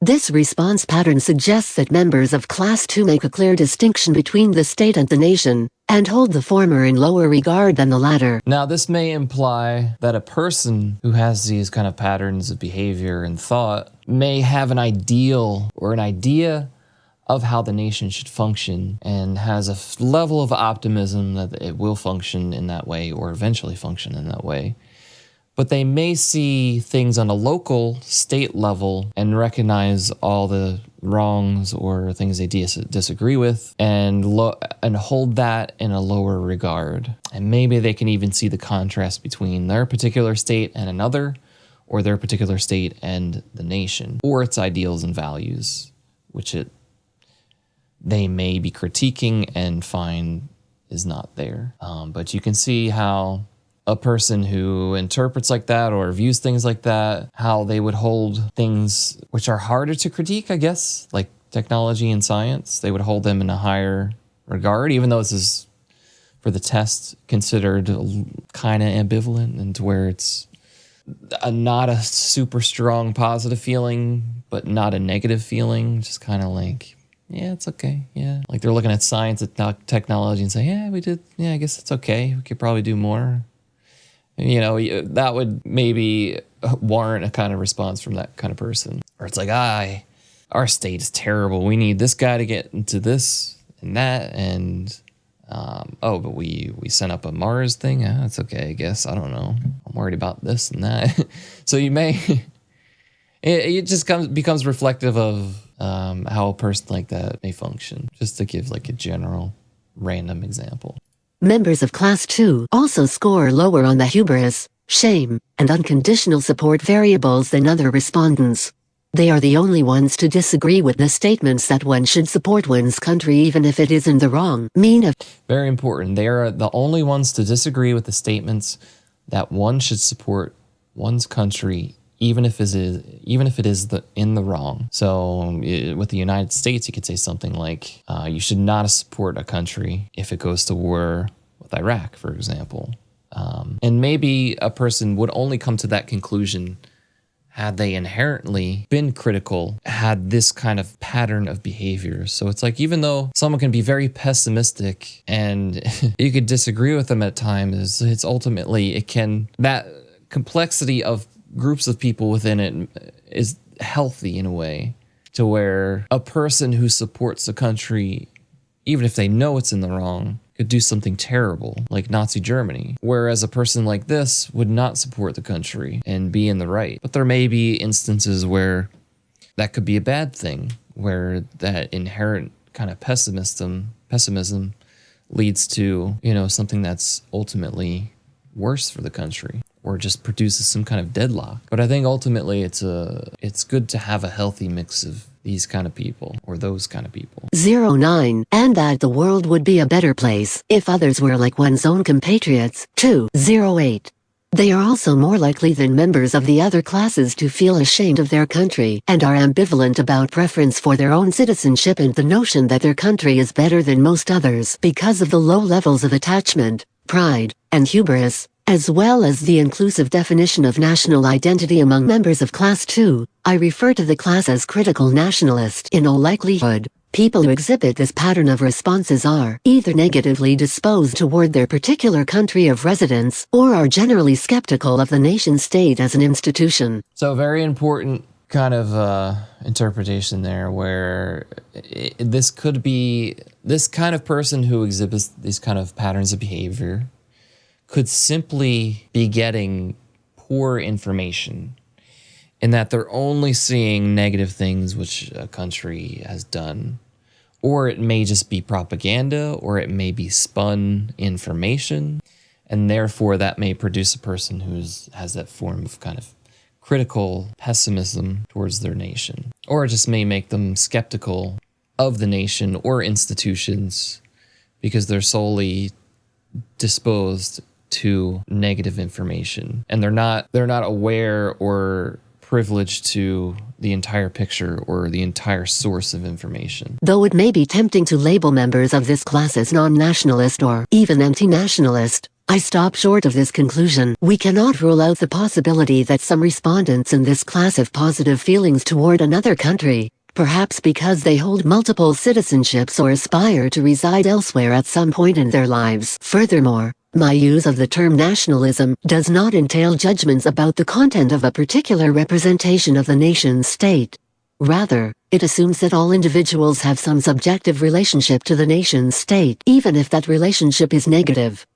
This response pattern suggests that members of Class 2 make a clear distinction between the state and the nation, and hold the former in lower regard than the latter. Now, this may imply that a person who has these kind of patterns of behavior and thought may have an ideal or an idea of how the nation should function, and has a level of optimism that it will function in that way, or eventually function in that way. But they may see things on a local, state level and recognize all the wrongs or things they disagree with, and hold that in a lower regard. And maybe they can even see the contrast between their particular state and another, or their particular state and the nation, or its ideals and values, which they may be critiquing and find is not there. But you can see how a person who interprets like that or views things like that, how they would hold things which are harder to critique, I guess, like technology and science. They would hold them in a higher regard, even though this is, for the test, considered kind of ambivalent, and to where it's not a super strong positive feeling, but not a negative feeling, just kind of like, yeah, it's okay, yeah. Like they're looking at science and technology and say, I guess it's okay. We could probably do more. You know, that would maybe warrant a kind of response from that kind of person. Or it's like, our state is terrible. We need this guy to get into this and that. And, but we sent up a Mars thing. That's okay, I guess. I don't know. I'm worried about this and that. So you may, it just becomes reflective of how a person like that may function. Just to give like a general random example. Members of Class 2 also score lower on the hubris, shame, and unconditional support variables than other respondents. They are the only ones to disagree with the statements that one should support one's country even if it is in the wrong. Very important. They are the only ones to disagree with the statements that one should support one's country even if it is in the wrong. So with the United States, you could say something like, you should not support a country if it goes to war with Iraq, for example. And maybe a person would only come to that conclusion had they inherently been critical, had this kind of pattern of behavior. So it's like, even though someone can be very pessimistic and you could disagree with them at times, it's ultimately, that complexity of groups of people within it is healthy in a way, to where a person who supports the country, even if they know it's in the wrong, could do something terrible, like Nazi Germany. Whereas a person like this would not support the country and be in the right. But there may be instances where that could be a bad thing, where that inherent kind of pessimism leads to, something that's ultimately worse for the country, or just produces some kind of deadlock. But I think ultimately it's good to have a healthy mix of these kind of people, or those kind of people. 09, and that the world would be a better place if others were like one's own compatriots. 208. They are also more likely than members of the other classes to feel ashamed of their country, and are ambivalent about preference for their own citizenship and the notion that their country is better than most others because of the low levels of attachment, pride, and hubris, as well as the inclusive definition of national identity among members of Class 2. I refer to the class as critical nationalist. In all likelihood, people who exhibit this pattern of responses are either negatively disposed toward their particular country of residence, or are generally skeptical of the nation-state as an institution. So very important kind of interpretation there, where this could be, this kind of person who exhibits these kind of patterns of behavior could simply be getting poor information, in that they're only seeing negative things which a country has done. Or it may just be propaganda, or it may be spun information, and therefore that may produce a person who has that form of kind of critical pessimism towards their nation. Or it just may make them skeptical of the nation or institutions because they're solely disposed to negative information, and they're not aware or privileged to the entire picture or the entire source of information. Though it may be tempting to label members of this class as non-nationalist or even anti-nationalist, I stop short of this conclusion. We cannot rule out the possibility that some respondents in this class have positive feelings toward another country, perhaps because they hold multiple citizenships or aspire to reside elsewhere at some point in their lives. Furthermore, my use of the term nationalism does not entail judgments about the content of a particular representation of the nation-state. Rather, it assumes that all individuals have some subjective relationship to the nation-state, even if that relationship is negative.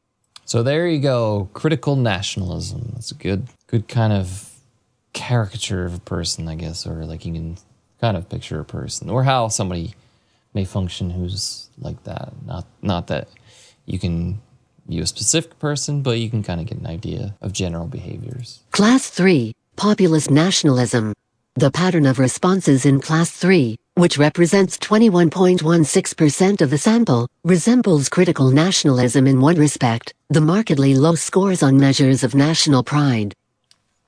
So there you go, critical nationalism. That's a good kind of caricature of a person, I guess, or like you can kind of picture a person, or how somebody may function who's like that. Not that you can view a specific person, but you can kind of get an idea of general behaviors. Class 3, Populist Nationalism. The pattern of responses in Class 3, which represents 21.16% of the sample, resembles critical nationalism in one respect: the markedly low scores on measures of national pride.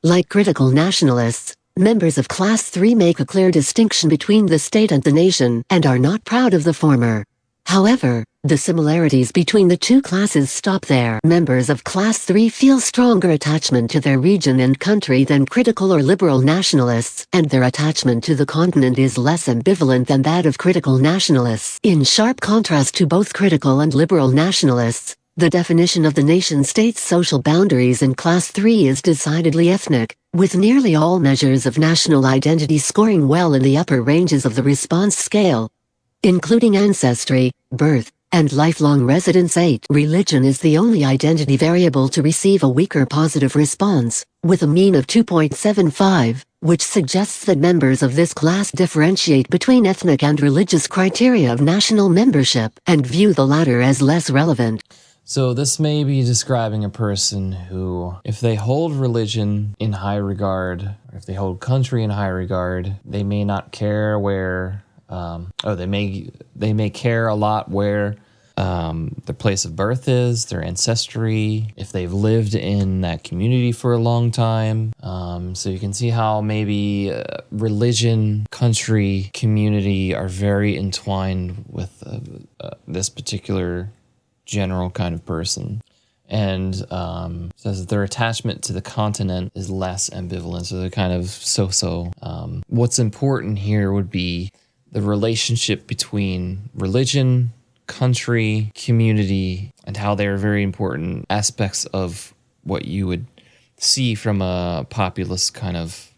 Like critical nationalists, members of Class 3 make a clear distinction between the state and the nation, and are not proud of the former. However, the similarities between the two classes stop there. Members of Class 3 feel stronger attachment to their region and country than critical or liberal nationalists, and their attachment to the continent is less ambivalent than that of critical nationalists. In sharp contrast to both critical and liberal nationalists, the definition of the nation-state's social boundaries in Class 3 is decidedly ethnic, with nearly all measures of national identity scoring well in the upper ranges of the response scale, including ancestry, birth, and lifelong residence. 8. Religion is the only identity variable to receive a weaker positive response, with a mean of 2.75, which suggests that members of this class differentiate between ethnic and religious criteria of national membership, and view the latter as less relevant. So this may be describing a person who, if they hold religion in high regard, or if they hold country in high regard, they may not care where, they may care a lot where their place of birth is, their ancestry, if they've lived in that community for a long time. So you can see how maybe religion, country, community are very entwined with this particular general kind of person. And says that their attachment to the continent is less ambivalent, so they're kind of so-so. What's important here would be the relationship between religion, country, community, and how they are very important aspects of what you would see from a populist kind of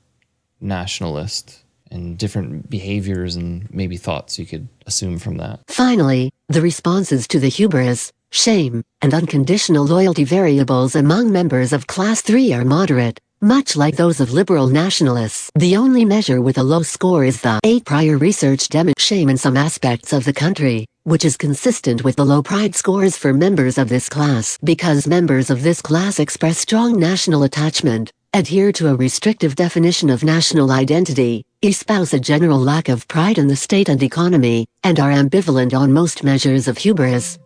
nationalist, and different behaviors and maybe thoughts you could assume from that. Finally, the responses to the hubris, shame, and unconditional loyalty variables among members of Class 3 are moderate, much like those of liberal nationalists. The only measure with a low score is the 8 prior research demonstrates shame in some aspects of the country, which is consistent with the low pride scores for members of this class. Because members of this class express strong national attachment, adhere to a restrictive definition of national identity, espouse a general lack of pride in the state and economy, and are ambivalent on most measures of hubris.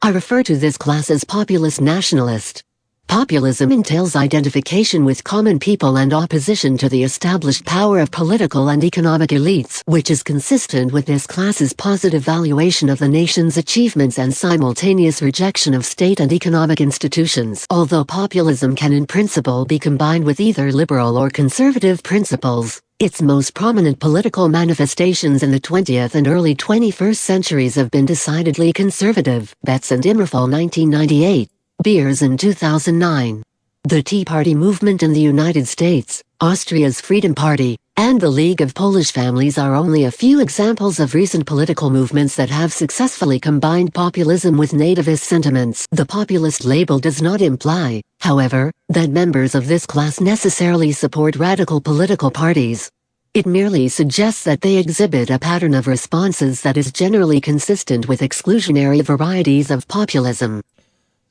I refer to this class as populist nationalist. Populism entails identification with common people and opposition to the established power of political and economic elites, which is consistent with this class's positive valuation of the nation's achievements and simultaneous rejection of state and economic institutions. Although populism can in principle be combined with either liberal or conservative principles, its most prominent political manifestations in the 20th and early 21st centuries have been decidedly conservative. Betts and Immerfall 1998. Beers in 2009. The Tea Party movement in the United States, Austria's Freedom Party, and the League of Polish Families are only a few examples of recent political movements that have successfully combined populism with nativist sentiments. The populist label does not imply, however, that members of this class necessarily support radical political parties. It merely suggests that they exhibit a pattern of responses that is generally consistent with exclusionary varieties of populism.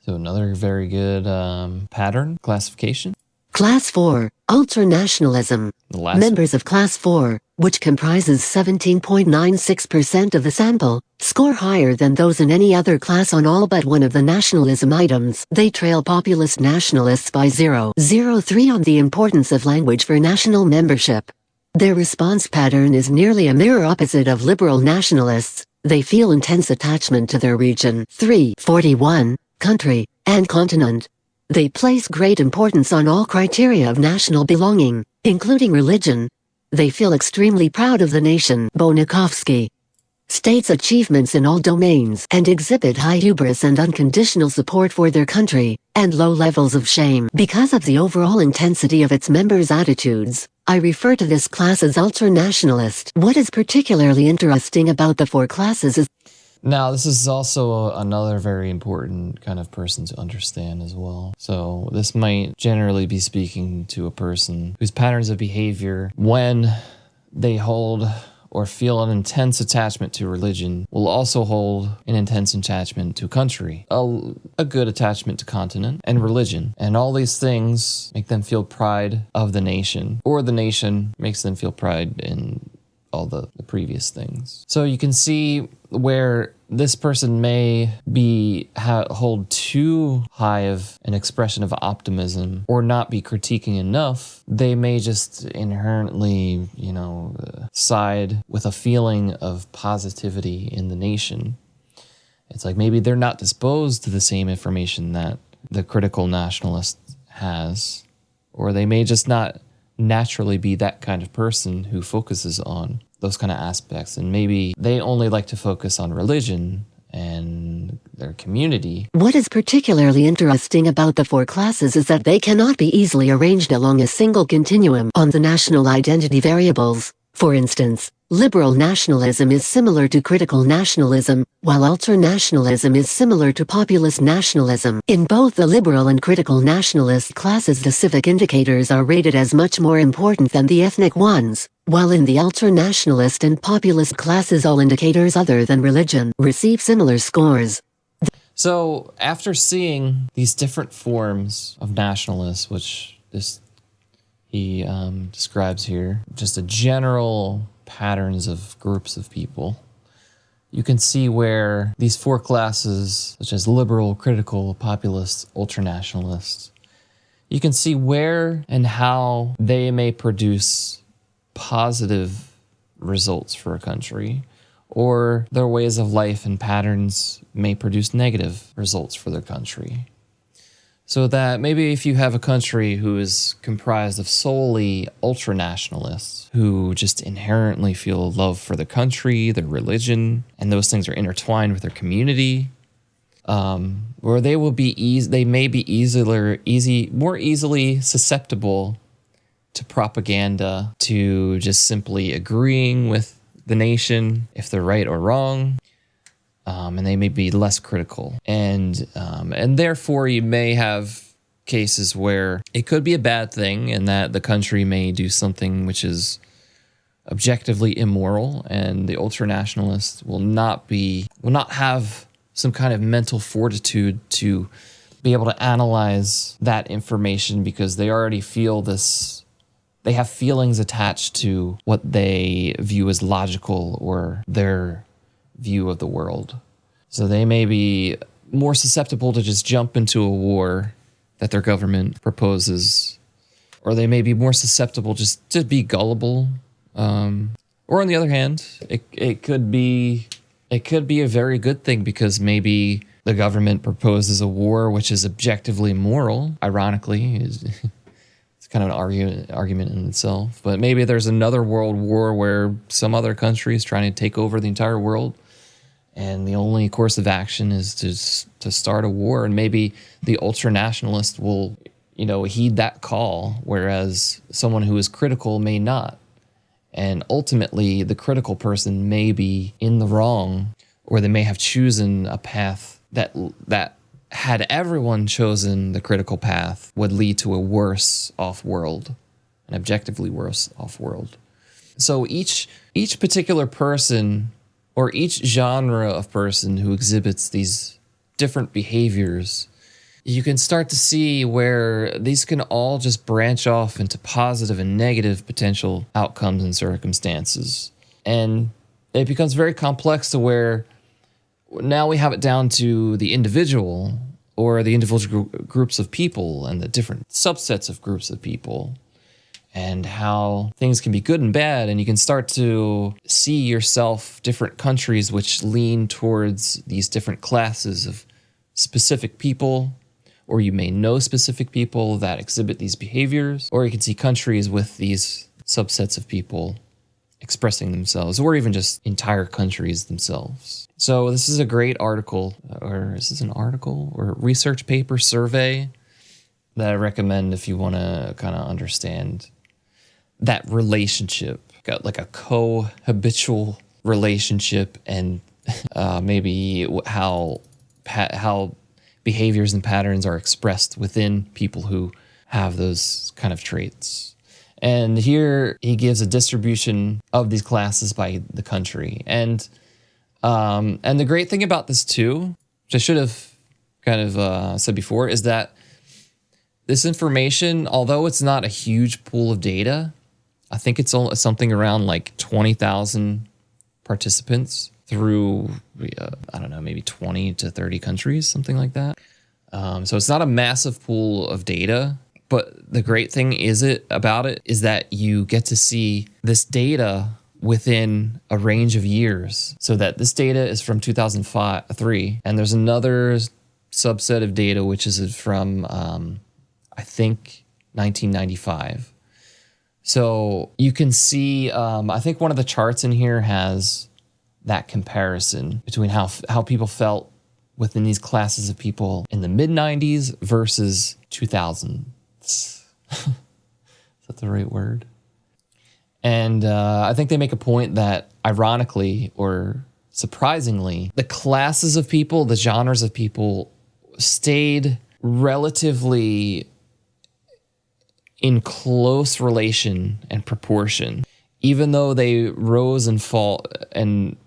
So another very good pattern classification. Class 4, Ultranationalism. Members of Class 4, which comprises 17.96% of the sample, score higher than those in any other class on all but one of the nationalism items. They trail populist nationalists by 0.03 on the importance of language for national membership. Their response pattern is nearly a mirror opposite of liberal nationalists. They feel intense attachment to their region. 3.41. Country, and continent. They place great importance on all criteria of national belonging, including religion. They feel extremely proud of the nation. Bonakovsky states achievements in all domains and exhibit high hubris and unconditional support for their country, and low levels of shame. Because of the overall intensity of its members' attitudes, I refer to this class as ultranationalist. What is particularly interesting about the 4 classes is now, this is also another very important kind of person to understand as well. So this might generally be speaking to a person whose patterns of behavior, when they hold or feel an intense attachment to religion, will also hold an intense attachment to country, a good attachment to continent and religion. And all these things make them feel pride of the nation, or the nation makes them feel pride in all the previous things. So you can see where this person may be hold too high of an expression of optimism or not be critiquing enough. They may just inherently, side with a feeling of positivity in the nation. It's like maybe they're not disposed to the same information that the critical nationalist has, or they may just not naturally be that kind of person who focuses on those kind of aspects, and maybe they only like to focus on religion and their community. What is particularly interesting about the 4 classes is that they cannot be easily arranged along a single continuum on the national identity variables. For instance, liberal nationalism is similar to critical nationalism, while ultranationalism is similar to populist nationalism. In both the liberal and critical nationalist classes, the civic indicators are rated as much more important than the ethnic ones, while in the ultranationalist and populist classes all indicators other than religion receive similar scores. So after seeing these different forms of nationalists, which he describes here, just a general patterns of groups of people, you can see where these 4 classes, such as liberal, critical, populist, ultranationalists, you can see where and how they may produce positive results for a country, or their ways of life and patterns may produce negative results for their country. So that maybe if you have a country who is comprised of solely ultranationalists who just inherently feel love for the country, their religion, and those things are intertwined with their community, or they will be they may be more easily susceptible to propaganda, to just simply agreeing with the nation if they're right or wrong. And they may be less critical. And therefore you may have cases where it could be a bad thing and that the country may do something which is objectively immoral, and the ultranationalists will not have some kind of mental fortitude to be able to analyze that information, because they already feel this, they have feelings attached to what they view as logical or their view of the world. So they may be more susceptible to just jump into a war that their government proposes, or they may be more susceptible just to be gullible. Or on the other hand, it could be a very good thing, because maybe the government proposes a war which is objectively moral. Ironically, it's kind of an argument in itself. But maybe there's another world war where some other country is trying to take over the entire world, and the only course of action is to start a war. And maybe the ultranationalist will, heed that call, whereas someone who is critical may not. And ultimately, the critical person may be in the wrong, or they may have chosen a path that had everyone chosen the critical path, would lead to a worse off world, an objectively worse off world. So each particular person, or each genre of person who exhibits these different behaviors, you can start to see where these can all just branch off into positive and negative potential outcomes and circumstances. And it becomes very complex to where now we have it down to the individual, or the individual groups of people and the different subsets of groups of people, and how things can be good and bad. And you can start to see yourself, different countries which lean towards these different classes of specific people, or you may know specific people that exhibit these behaviors, or you can see countries with these subsets of people expressing themselves, or even just entire countries themselves. So this is a great article, or is this an article or research paper survey that I recommend if you want to kind of understand that relationship, got like a co-habitual relationship, and maybe how behaviors and patterns are expressed within people who have those kind of traits. And here he gives a distribution of these classes by the country. And the great thing about this too, which I should have kind of said before, is that this information, although it's not a huge pool of data, I think it's only something around like 20,000 participants through, I don't know, maybe 20 to 30 countries, something like that. So it's not a massive pool of data, but the great thing about it is that you get to see this data within a range of years. So that this data is from 2003, and there's another subset of data which is from, I think, 1995. So you can see, I think one of the charts in here has that comparison between how people felt within these classes of people in the mid-90s versus 2000. Is that the right word? And I think they make a point that, ironically or surprisingly, the classes of people, the genres of people, stayed relatively in close relation and proportion, even though they rose and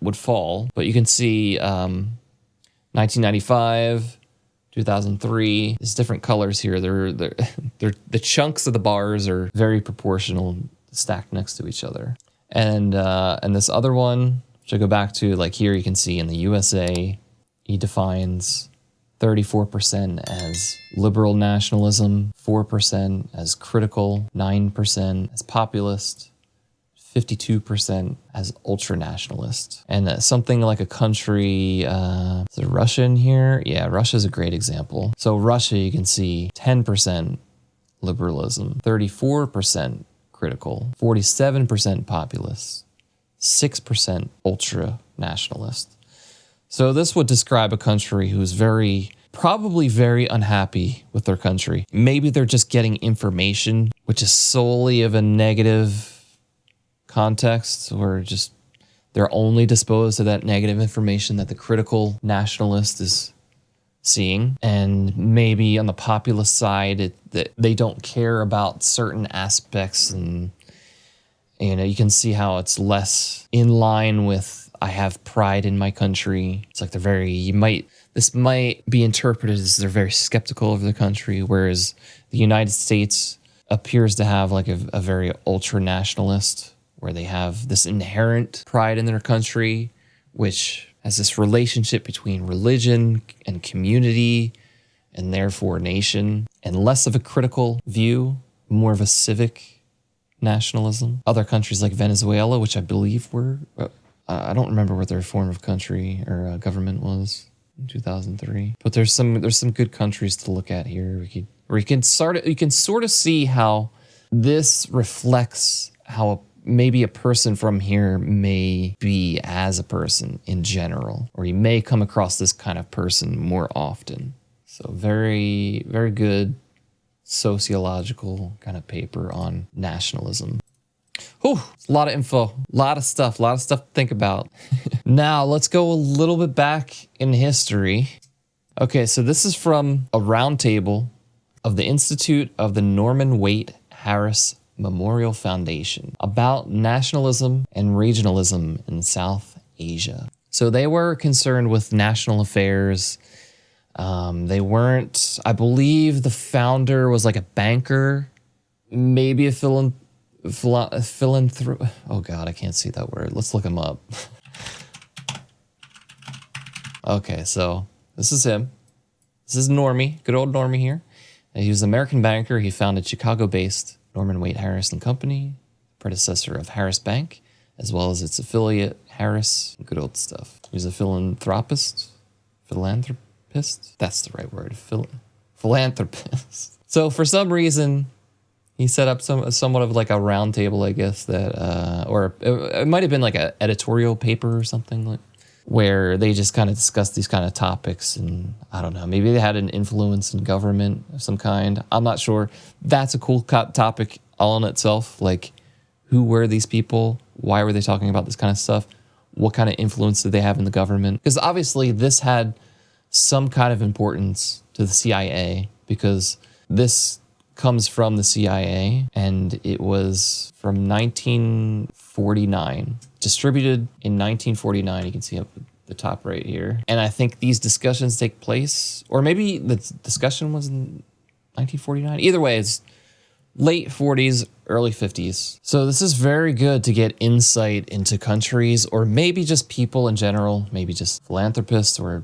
would fall. But you can see 1995, 2003. There's different colors here. They're the chunks of the bars are very proportional, stacked next to each other. And this other one, which I go back to, like here you can see in the USA, he defines 34% as liberal nationalism, 4% as critical, 9% as populist, 52% as ultra-nationalist. And something like a country, is it Russia in here? Yeah, Russia's a great example. So Russia, you can see 10% liberalism, 34% critical, 47% populist, 6% ultra-nationalist. So this would describe a country who's probably very unhappy with their country. Maybe they're just getting information, which is solely of a negative context, or just they're only disposed to that negative information that the critical nationalist is seeing. And maybe on the populist side, that they don't care about certain aspects, and you can see how it's less in line with I have pride in my country. It's like this might be interpreted as they're very skeptical of their country, whereas the United States appears to have like a very ultra-nationalist, where they have this inherent pride in their country, which has this relationship between religion and community, and therefore nation, and less of a critical view, more of a civic nationalism. Other countries like Venezuela, which I believe I don't remember what their form of country or government was in 2003, but there's some good countries to look at here. You can sort of see how this reflects how maybe a person from here may be as a person in general, or you may come across this kind of person more often. So very, very good sociological kind of paper on nationalism. Whew, a lot of info, a lot of stuff to think about. Now, let's go a little bit back in history. Okay, so this is from a roundtable of the Institute of the Norman Waite Harris Memorial Foundation about nationalism and regionalism in South Asia. So they were concerned with national affairs. They weren't, I believe the founder was like a banker, maybe a philanthropist. Oh God, I can't see that word. Let's look him up. Okay, so this is him. This is Normie, good old Normie here. He was an American banker. He founded Chicago-based Norman Waite Harris and Company, predecessor of Harris Bank, as well as its affiliate Harris. Good old stuff. He was a philanthropist. That's the right word. Philanthropist. So for some reason, he set up somewhat of like a round table, I guess, that or it might have been like an editorial paper or something, like where they just kind of discussed these kind of topics. And I don't know, maybe they had an influence in government of some kind. I'm not sure. That's a cool topic all in itself. Like, who were these people? Why were they talking about this kind of stuff? What kind of influence did they have in the government? Because obviously this had some kind of importance to the CIA, because this comes from the CIA, and it was from 1949, distributed in 1949. You can see up at the top right here. And I think these discussions take place, or maybe the discussion was in 1949. Either way, it's late 40s, early 50s. So this is very good to get insight into countries, or maybe just people in general, maybe just philanthropists or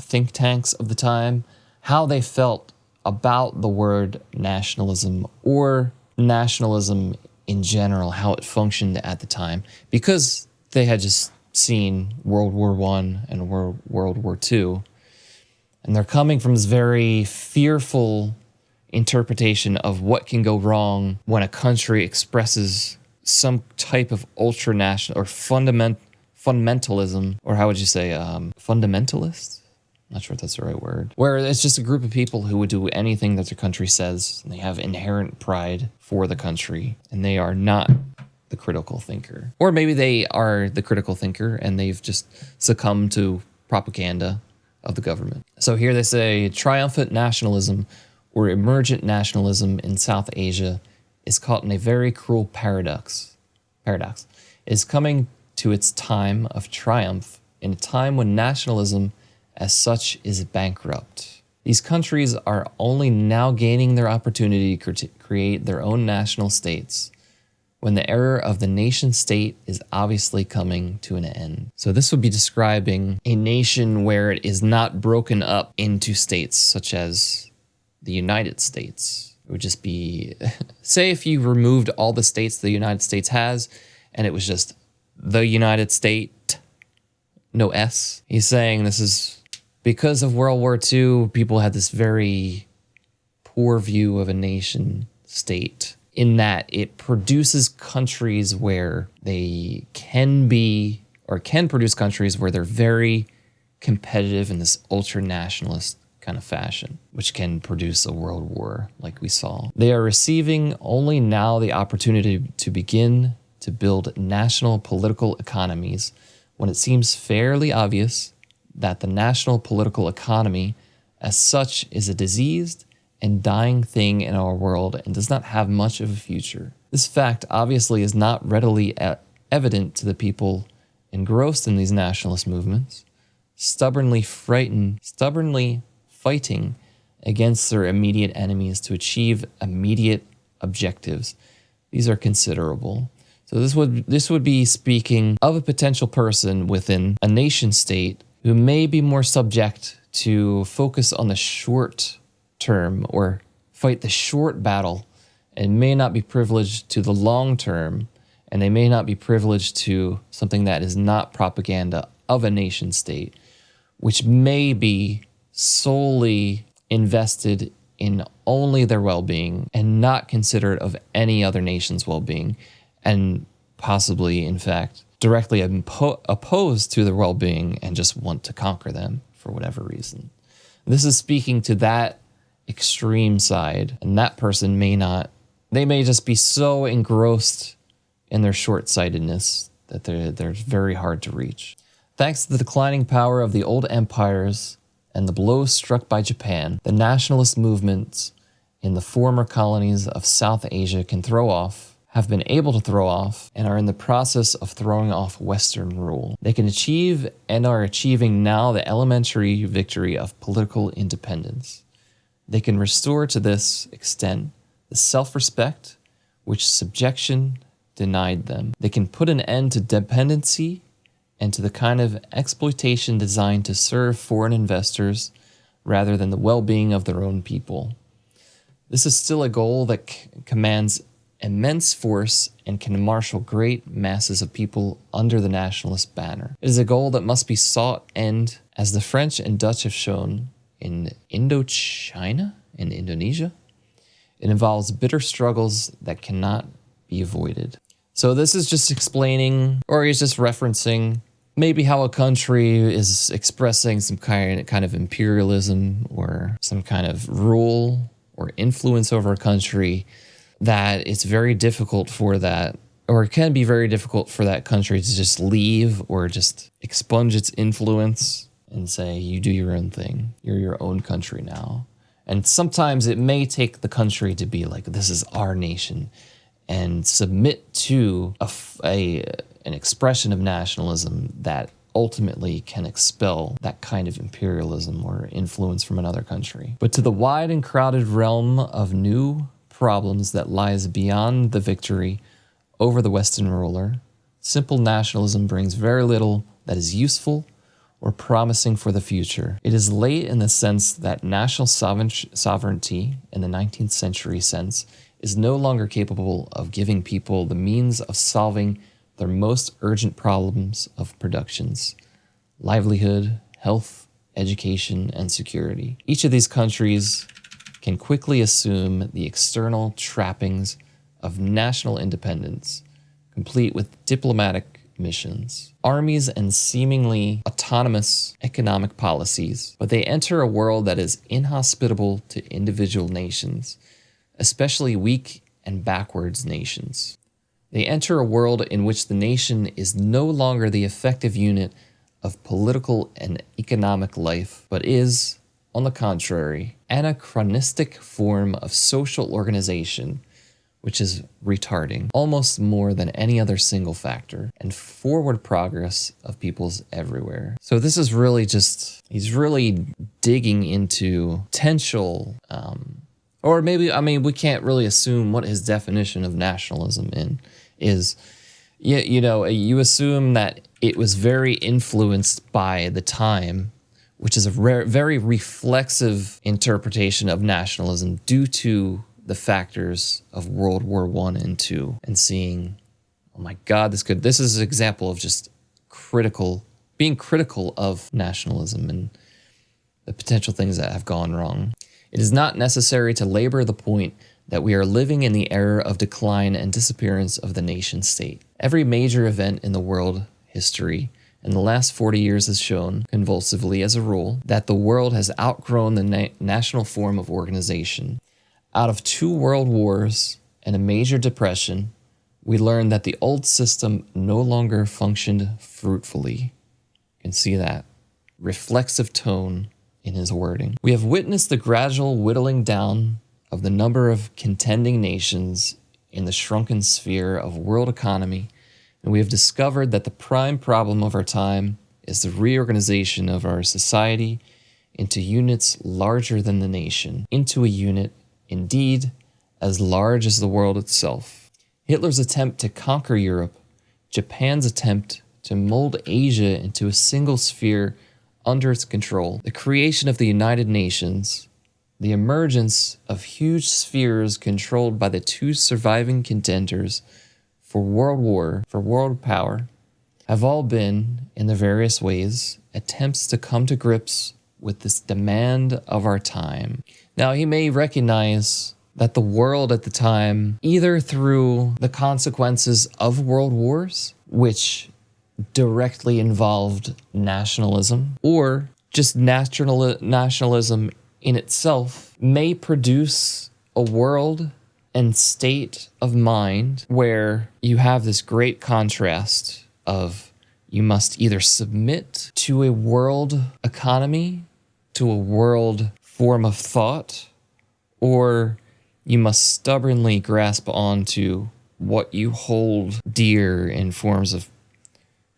think tanks of the time, how they felt about the word nationalism, or nationalism in general, how it functioned at the time, because they had just seen World War I and World War II, and they're coming from this very fearful interpretation of what can go wrong when a country expresses some type of ultra-national or fundamentalism, or how would you say, fundamentalist? Not sure if that's the right word. Where it's just a group of people who would do anything that their country says, and they have inherent pride for the country, and they are not the critical thinker. Or maybe they are the critical thinker, and they've just succumbed to propaganda of the government. So here they say, triumphant nationalism, or emergent nationalism in South Asia, is caught in a very cruel paradox. It is coming to its time of triumph in a time when nationalism as such is bankrupt. These countries are only now gaining their opportunity to create their own national states, when the era of the nation state is obviously coming to an end. So this would be describing a nation where it is not broken up into states, such as the United States. It would just be, say if you removed all the states the United States has, and it was just the United States, no S. He's saying this is because of World War II, people had this very poor view of a nation state in that it produces countries where they can be, or can produce countries where they're very competitive in this ultra-nationalist kind of fashion, which can produce a world war like we saw. They are receiving only now the opportunity to begin to build national political economies when it seems fairly obvious that the national political economy as such is a diseased and dying thing in our world and does not have much of a future. This fact obviously is not readily evident to the people engrossed in these nationalist movements, stubbornly fighting against their immediate enemies to achieve immediate objectives. These are considerable. So this would be speaking of a potential person within a nation state who may be more subject to focus on the short term or fight the short battle and may not be privileged to the long term, and they may not be privileged to something that is not propaganda of a nation state, which may be solely invested in only their well-being and not considerate of any other nation's well-being, and possibly, in fact, directly opposed to their well-being and just want to conquer them for whatever reason. This is speaking to that extreme side, and that person they may just be so engrossed in their short-sightedness that they're very hard to reach. Thanks to the declining power of the old empires and the blows struck by Japan, the nationalist movements in the former colonies of South Asia have been able to throw off, and are in the process of throwing off Western rule. They can achieve and are achieving now the elementary victory of political independence. They can restore to this extent the self-respect which subjection denied them. They can put an end to dependency and to the kind of exploitation designed to serve foreign investors rather than the well-being of their own people. This is still a goal that commands immense force and can marshal great masses of people under the nationalist banner. It is a goal that must be sought, and as the French and Dutch have shown in Indochina and Indonesia, it involves bitter struggles that cannot be avoided. So this is just explaining, or he's just referencing maybe how a country is expressing some kind of imperialism or some kind of rule or influence over a country, that it's very difficult for that, or it can be very difficult for that country to just leave or just expunge its influence and say, you do your own thing. You're your own country now. And sometimes it may take the country to be like, this is our nation, and submit to an expression of nationalism that ultimately can expel that kind of imperialism or influence from another country. But to the wide and crowded realm of new problems that lies beyond the victory over the Western ruler, simple nationalism brings very little that is useful or promising for the future. It is late in the sense that national sovereignty, in the 19th century sense, is no longer capable of giving people the means of solving their most urgent problems of productions: livelihood, health, education, and security. Each of these countries can quickly assume the external trappings of national independence, complete with diplomatic missions, armies, and seemingly autonomous economic policies, but they enter a world that is inhospitable to individual nations, especially weak and backwards nations. They enter a world in which the nation is no longer the effective unit of political and economic life, but is, on the contrary, an anachronistic form of social organization, which is retarding almost more than any other single factor and forward progress of peoples everywhere. So this is really just, he's really digging into potential, or maybe, I mean, we can't really assume what his definition of nationalism is. You know, you assume that it was very influenced by the time, which is a very reflexive interpretation of nationalism due to the factors of World War I and II, and seeing oh my God, this is an example of just being critical of nationalism and the potential things that have gone wrong. It is not necessary to labor the point that we are living in the era of decline and disappearance of the nation state. Every major event in the world history in the last 40 years has shown, convulsively as a rule, that the world has outgrown the national form of organization. Out of 2 world wars and a major depression, we learned that the old system no longer functioned fruitfully. You can see that reflexive tone in his wording. We have witnessed the gradual whittling down of the number of contending nations in the shrunken sphere of world economy, and we have discovered that the prime problem of our time is the reorganization of our society into units larger than the nation, into a unit, indeed, as large as the world itself. Hitler's attempt to conquer Europe, Japan's attempt to mold Asia into a single sphere under its control, the creation of the United Nations, the emergence of huge spheres controlled by the 2 surviving contenders for world power, have all been, in their various ways, attempts to come to grips with this demand of our time. Now, he may recognize that the world at the time, either through the consequences of world wars, which directly involved nationalism, or just nationalism in itself, may produce a world and state of mind where you have this great contrast of you must either submit to a world economy, to a world form of thought, or you must stubbornly grasp onto what you hold dear in forms of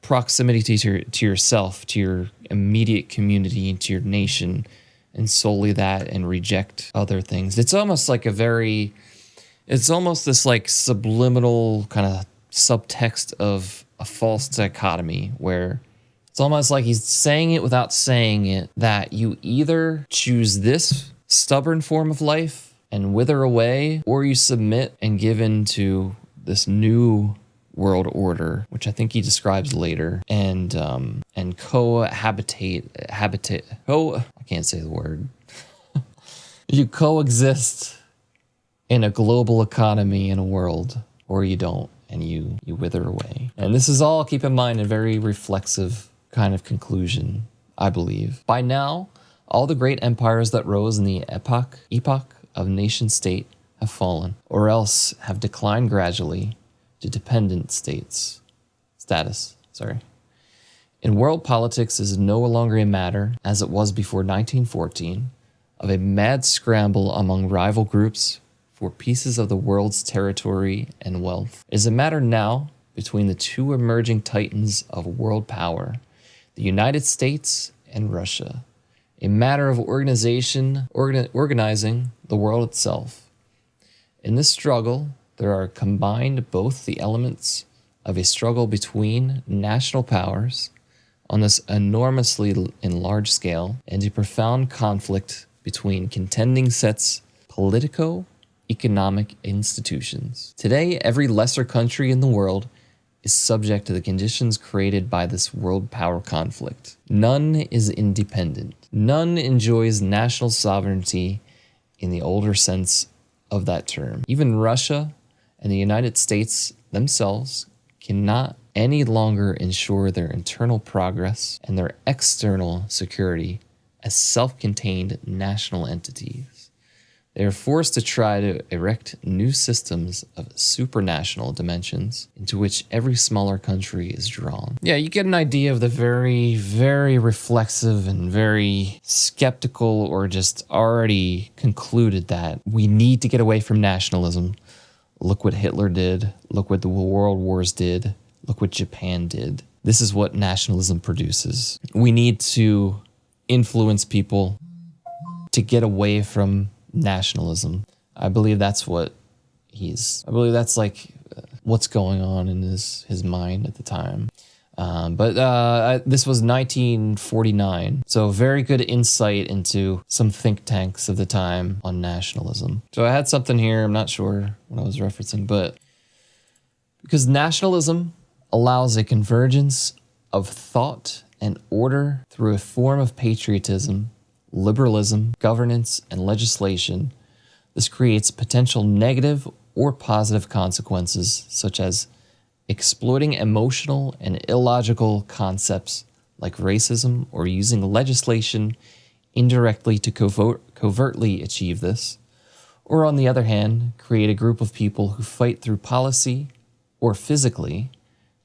proximity to yourself, to your immediate community, to your nation, and solely that, and reject other things. It's almost like it's almost this like subliminal kind of subtext of a false dichotomy where it's almost like he's saying it without saying it, that you either choose this stubborn form of life and wither away, or you submit and give in to this new world order, which I think he describes later, and cohabitate. I can't say the word. You coexist in a global economy in a world, or you don't, and you wither away. And this is all, keep in mind, a very reflexive kind of conclusion, I believe. By now, all the great empires that rose in the epoch of nation state have fallen, or else have declined gradually to dependent status. In world politics is no longer a matter, as it was before 1914, of a mad scramble among rival groups for pieces of the world's territory and wealth. It is a matter now between the 2 emerging titans of world power, the United States and Russia, a matter of organizing the world itself. In this struggle, there are combined both the elements of a struggle between national powers on this enormously and large scale, and a profound conflict between contending sets politico-economic institutions. Today, every lesser country in the world is subject to the conditions created by this world power conflict. None is independent. None enjoys national sovereignty in the older sense of that term. Even Russia and the United States themselves cannot any longer ensure their internal progress and their external security as self-contained national entities. They are forced to try to erect new systems of supranational dimensions into which every smaller country is drawn. Yeah, you get an idea of the very, very reflexive and very skeptical, or just already concluded that we need to get away from nationalism. Look what Hitler did. Look what the world wars did. Look what Japan did. This is what nationalism produces. We need to influence people to get away from nationalism. I believe that's like what's going on in his mind at the time. But this was 1949, so very good insight into some think tanks of the time on nationalism. So I had something here, I'm not sure what I was referencing, but Because nationalism allows a convergence of thought and order through a form of patriotism, liberalism, governance, and legislation. This creates potential negative or positive consequences, such as exploiting emotional and illogical concepts like racism or using legislation indirectly to covertly achieve this, or on the other hand, create a group of people who fight through policy or physically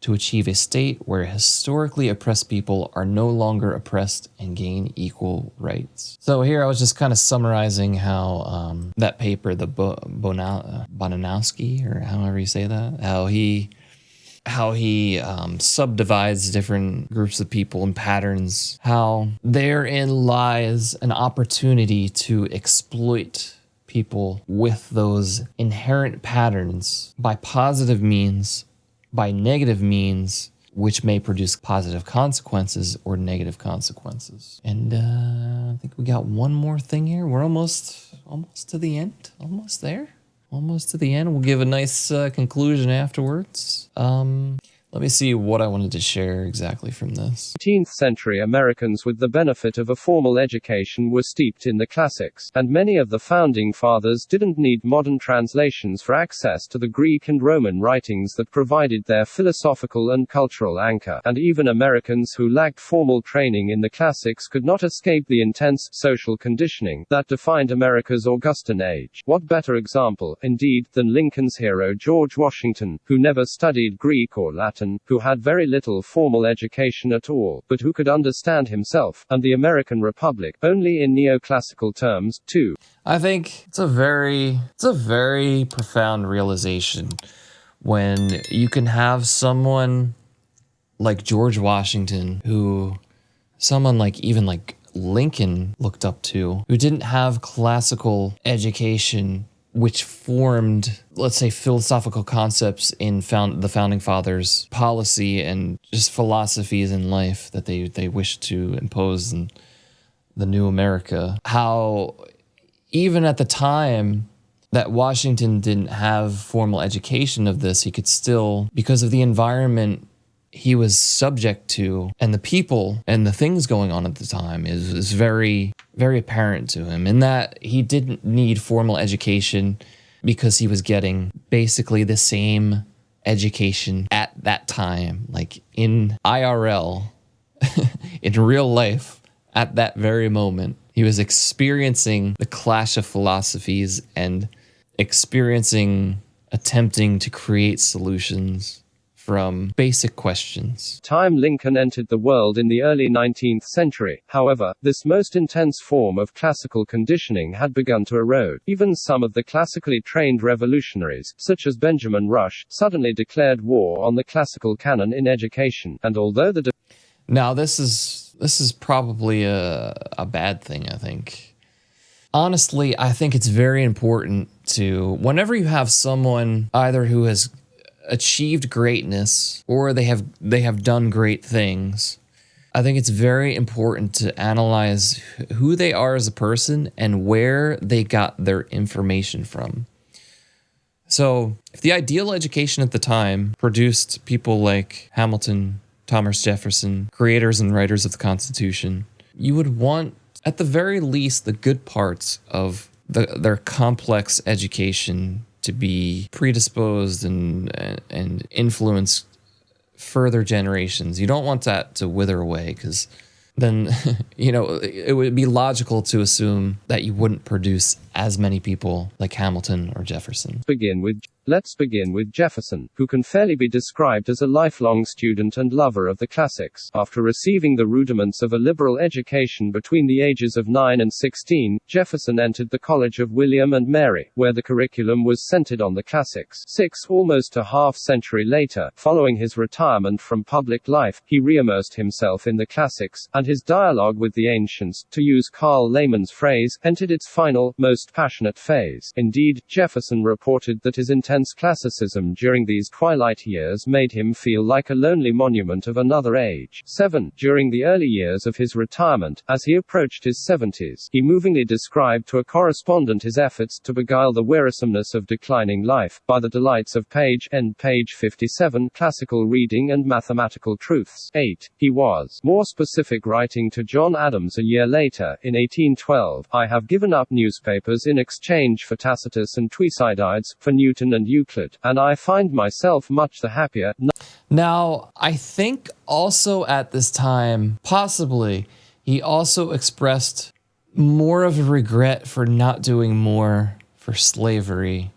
to achieve a state where historically oppressed people are no longer oppressed and gain equal rights. So here I was just kind of summarizing how that paper, the Bonanowski, or however you say that, how he subdivides different groups of people and patterns, how therein lies an opportunity to exploit people with those inherent patterns by positive means, by negative means, which may produce positive consequences or negative consequences. And I think we got one more thing here. We're almost to the end. Almost there. Almost to the end. We'll give a nice conclusion afterwards. Let me see what I wanted to share exactly from this. 18th century Americans with the benefit of a formal education were steeped in the classics, and many of the founding fathers didn't need modern translations for access to the Greek and Roman writings that provided their philosophical and cultural anchor, and even Americans who lacked formal training in the classics could not escape the intense social conditioning that defined America's Augustan age. What better example, indeed, than Lincoln's hero George Washington, who never studied Greek or Latin, who had very little formal education at all, but who could understand himself, and the American Republic, only in neoclassical terms, too. I think it's a very profound realization when you can have someone like George Washington, who someone like even like Lincoln looked up to, who didn't have classical education which formed, let's say, philosophical concepts in the Founding Fathers' policy and just philosophies in life that they wished to impose in the new America. How even at the time that Washington didn't have formal education of this, he could still, because of the environment he was subject to and the people and the things going on at the time is very, very apparent to him, in that he didn't need formal education because he was getting basically the same education at that time, like in IRL, in real life, at that very moment. He was experiencing the clash of philosophies and attempting to create solutions from basic questions. Time Lincoln entered the world in the early 19th century, however, this most intense form of classical conditioning had begun to erode. Even some of the classically trained revolutionaries, such as Benjamin Rush, suddenly declared war on the classical canon in education, and although the Now this is probably a bad thing, I think. Honestly, I think it's very important to, whenever you have someone either who has achieved greatness or they have done great things, I think it's very important to analyze who they are as a person and where they got their information from. So if the ideal education at the time produced people like Hamilton, Thomas Jefferson, creators and writers of the Constitution, you would want, at the very least, the good parts of their complex education to be predisposed and influence further generations. You don't want that to wither away, because then, it would be logical to assume that you wouldn't produce as many people like Hamilton or Jefferson. Let's begin with Jefferson, who can fairly be described as a lifelong student and lover of the classics. After receiving the rudiments of a liberal education between the ages of 9 and 16, Jefferson entered the College of William and Mary, where the curriculum was centered on the classics. Almost a half-century later, following his retirement from public life, he re-immersed himself in the classics, and his dialogue with the ancients, to use Carl Layman's phrase, entered its final, most passionate phase. Indeed, Jefferson reported that his intense intense classicism during these twilight years made him feel like a lonely monument of another age. 7. During the early years of his retirement, as he approached his 70s, he movingly described to a correspondent his efforts to beguile the wearisomeness of declining life, by the delights of page 57, classical reading and mathematical truths. 8. He was more specific, writing to John Adams a year later, in 1812, I have given up newspapers in exchange for Tacitus and Thucydides, for Newton and Euclid, and I find myself much the happier. Now, I think also at this time, possibly, he also expressed more of a regret for not doing more for slavery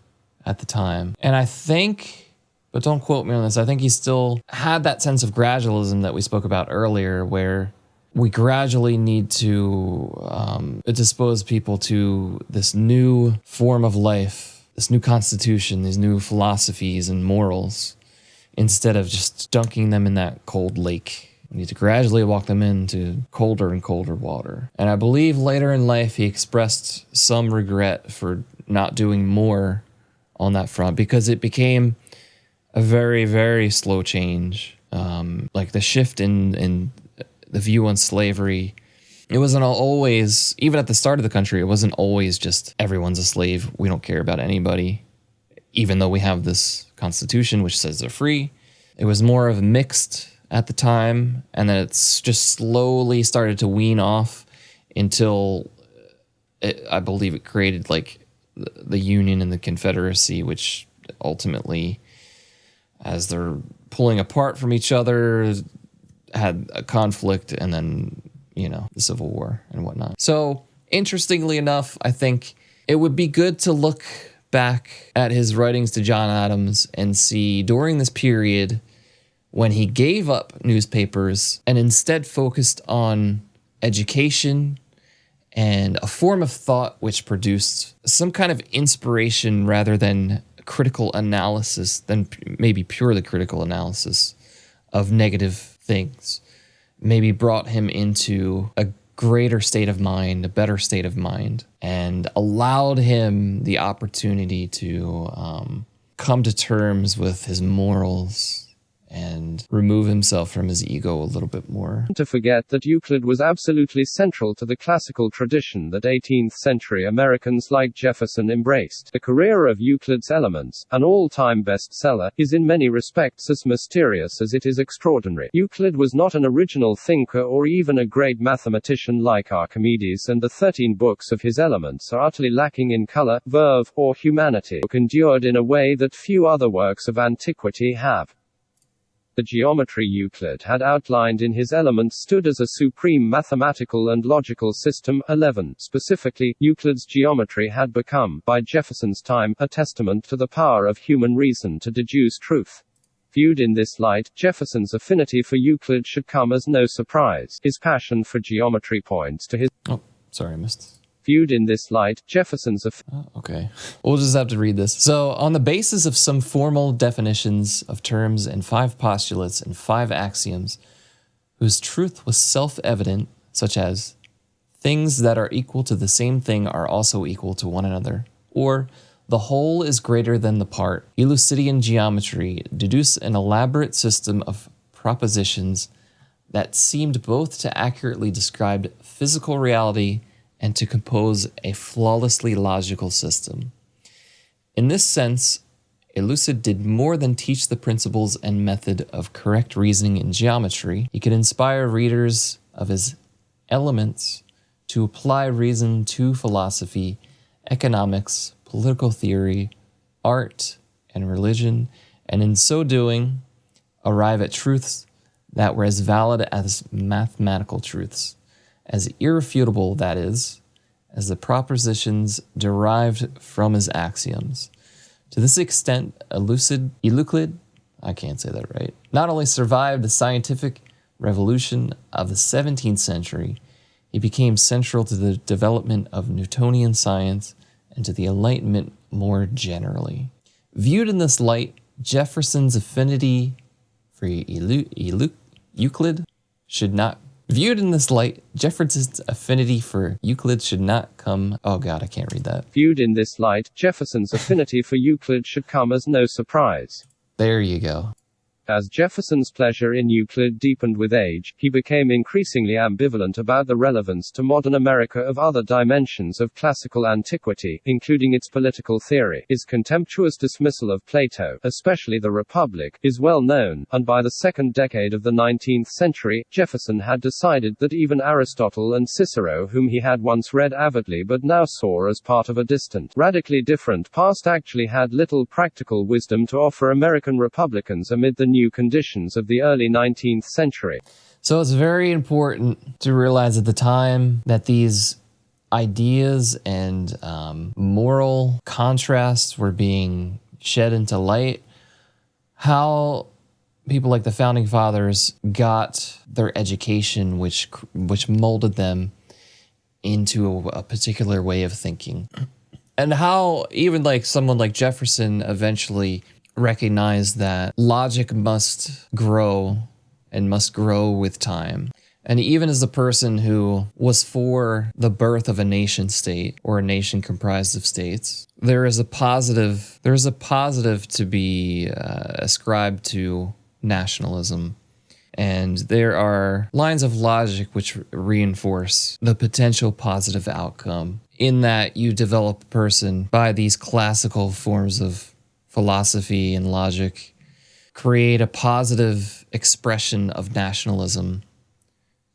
at the time. And I think, but don't quote me on this, I think he still had that sense of gradualism that we spoke about earlier, where we gradually need to dispose people to this new form of life, this new constitution, these new philosophies and morals, instead of just dunking them in that cold lake. We need to gradually walk them into colder and colder water. And I believe later in life he expressed some regret for not doing more on that front, because it became a very, very slow change. Like the shift in the view on slavery, it wasn't always, even at the start of the country, it wasn't always just everyone's a slave, we don't care about anybody, even though we have this constitution which says they're free. It was more of mixed at the time, and then it's just slowly started to wean off until I believe it created like the Union and the Confederacy, which ultimately, as they're pulling apart from each other, had a conflict, and then, the Civil War and whatnot. So, interestingly enough, I think it would be good to look back at his writings to John Adams and see during this period when he gave up newspapers and instead focused on education and a form of thought which produced some kind of inspiration rather than critical analysis, than maybe purely critical analysis of negative things, maybe brought him into a greater state of mind, a better state of mind, and allowed him the opportunity to come to terms with his morals and remove himself from his ego a little bit more. To forget that Euclid was absolutely central to the classical tradition that 18th century Americans like Jefferson embraced. The career of Euclid's Elements, an all-time bestseller, is in many respects as mysterious as it is extraordinary. Euclid was not an original thinker or even a great mathematician like Archimedes, and the 13 books of his Elements are utterly lacking in color, verve, or humanity. The book endured in a way that few other works of antiquity have. The geometry Euclid had outlined in his Elements stood as a supreme mathematical and logical system. 11. Specifically, Euclid's geometry had become, by Jefferson's time, a testament to the power of human reason to deduce truth. Viewed in this light, Jefferson's affinity for Euclid should come as no surprise. His passion for geometry points to his... Oh, sorry, I missed. Viewed in this light, Jefferson's... Okay. We'll just have to read this. So, on the basis of some formal definitions of terms and 5 postulates and 5 axioms, whose truth was self-evident, such as, things that are equal to the same thing are also equal to one another, or, the whole is greater than the part, Euclidean geometry deduced an elaborate system of propositions that seemed both to accurately describe physical reality and to compose a flawlessly logical system. In this sense, Euclid did more than teach the principles and method of correct reasoning in geometry. He could inspire readers of his Elements to apply reason to philosophy, economics, political theory, art, and religion, and in so doing, arrive at truths that were as valid as mathematical truths, as irrefutable, that is, as the propositions derived from his axioms. To this extent, Euclid, I can't say that right, not only survived the scientific revolution of the 17th century, he became central to the development of Newtonian science and to the Enlightenment more generally. Viewed in this light, Jefferson's affinity for Euclid should not Viewed in this light, Jefferson's affinity for Euclid should not come... Oh God, I can't read that. Viewed in this light, Jefferson's affinity for Euclid should come as no surprise. There you go. As Jefferson's pleasure in Euclid deepened with age, he became increasingly ambivalent about the relevance to modern America of other dimensions of classical antiquity, including its political theory. His contemptuous dismissal of Plato, especially the Republic, is well known, and by the second decade of the 19th century, Jefferson had decided that even Aristotle and Cicero, whom he had once read avidly but now saw as part of a distant, radically different past, actually had little practical wisdom to offer American Republicans amid the new conditions of the early 19th century. So it's very important to realize at the time that these ideas and moral contrasts were being shed into light, how people like the Founding Fathers got their education, which molded them into a particular way of thinking. And how even like someone like Jefferson eventually recognized that logic must grow and must grow with time. And even as a person who was for the birth of a nation state or a nation comprised of states, there is a positive to be ascribed to nationalism. And there are lines of logic which reinforce the potential positive outcome in that you develop a person by these classical forms of philosophy and logic, create a positive expression of nationalism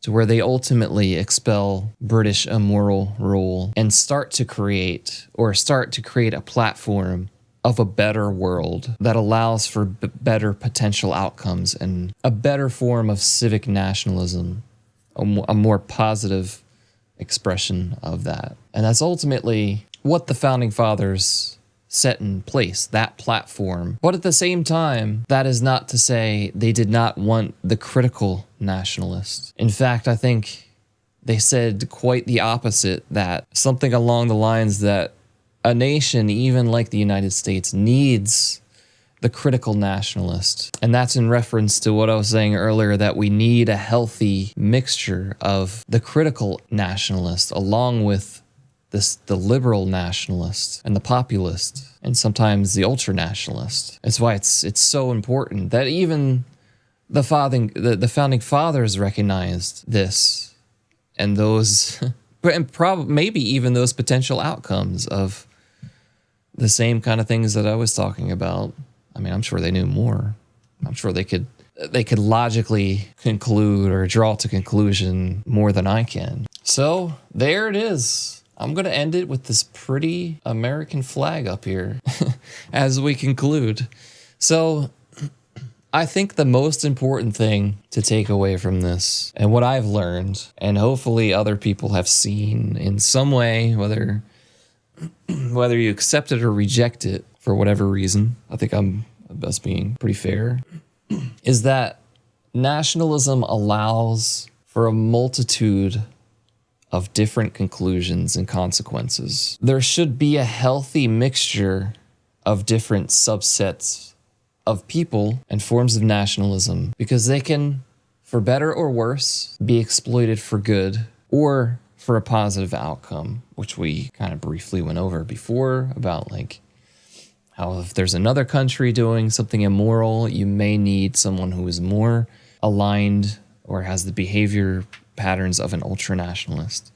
to where they ultimately expel British immoral rule and start to create a platform of a better world that allows for better potential outcomes and a better form of civic nationalism, a more positive expression of that. And that's ultimately what the Founding Fathers set in place, that platform. But at the same time, that is not to say they did not want the critical nationalist. In fact, I think they said quite the opposite, that something along the lines that a nation, even like the United States, needs the critical nationalist. And that's in reference to what I was saying earlier, that we need a healthy mixture of the critical nationalist along with the liberal nationalist and the populist and sometimes the ultra-nationalist. That's why it's so important that even the founding fathers recognized this and those, and probably maybe even those potential outcomes of the same kind of things that I was talking about. I mean, I'm sure they knew more. I'm sure they could logically conclude or draw to conclusion more than I can. So there it is. I'm going to end it with this pretty American flag up here as we conclude. So I think the most important thing to take away from this, and what I've learned, and hopefully other people have seen in some way, whether you accept it or reject it for whatever reason, I think I'm best being pretty fair, is that nationalism allows for a multitude of different conclusions and consequences. There should be a healthy mixture of different subsets of people and forms of nationalism, because they can, for better or worse, be exploited for good or for a positive outcome, which we kind of briefly went over before about like how if there's another country doing something immoral, you may need someone who is more aligned or has the behavior patterns of an ultra-nationalist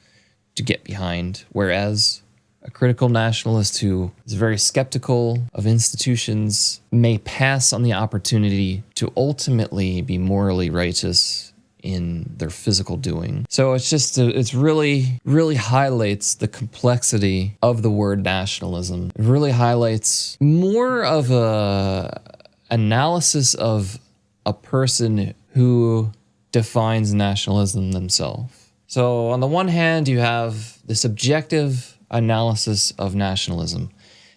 to get behind, whereas a critical nationalist who is very skeptical of institutions may pass on the opportunity to ultimately be morally righteous in their physical doing. So it's really, really highlights the complexity of the word nationalism. It really highlights more of a analysis of a person who defines nationalism themselves. So on the one hand, you have the subjective analysis of nationalism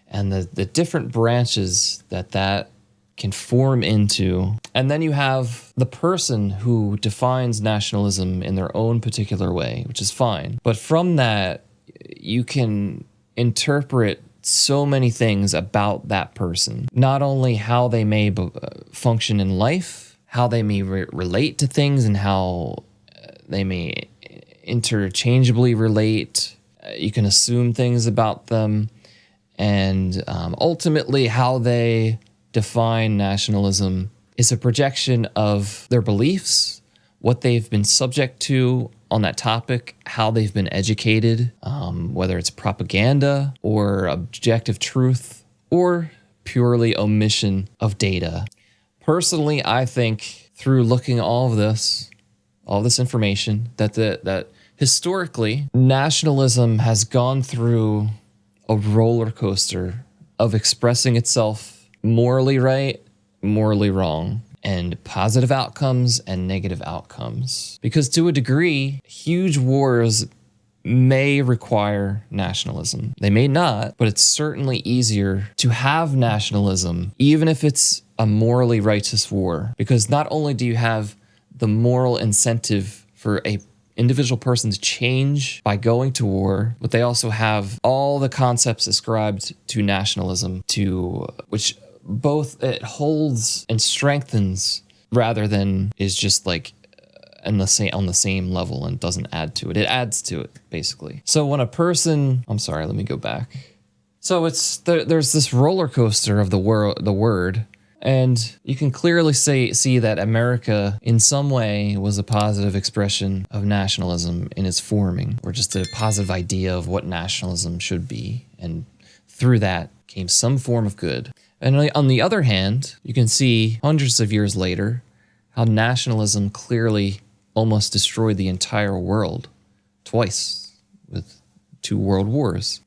and the different branches that can form into. And then you have the person who defines nationalism in their own particular way, which is fine. But from that, you can interpret so many things about that person. Not only how they may function in life, how they may relate to things, and how They may interchangeably relate. You can assume things about them. And ultimately, how they define nationalism is a projection of their beliefs, what they've been subject to on that topic, how they've been educated, whether it's propaganda or objective truth or purely omission of data. Personally, I think through looking at all this information, that historically, nationalism has gone through a roller coaster of expressing itself morally right, morally wrong, and positive outcomes and negative outcomes. Because to a degree, huge wars may require nationalism. They may not, but it's certainly easier to have nationalism, even if it's a morally righteous war. Because not only do you have the moral incentive for a individual person to change by going to war, but they also have all the concepts ascribed to nationalism, which both it holds and strengthens rather than is just like on the same level and doesn't add to it. It adds to it, basically. So when a person, I'm sorry, let me go back. So there's this roller coaster of the word, and you can clearly see that America in some way was a positive expression of nationalism in its forming, or just a positive idea of what nationalism should be. And through that came some form of good. And on the other hand, you can see hundreds of years later how nationalism clearly almost destroyed the entire world twice with 2 world wars.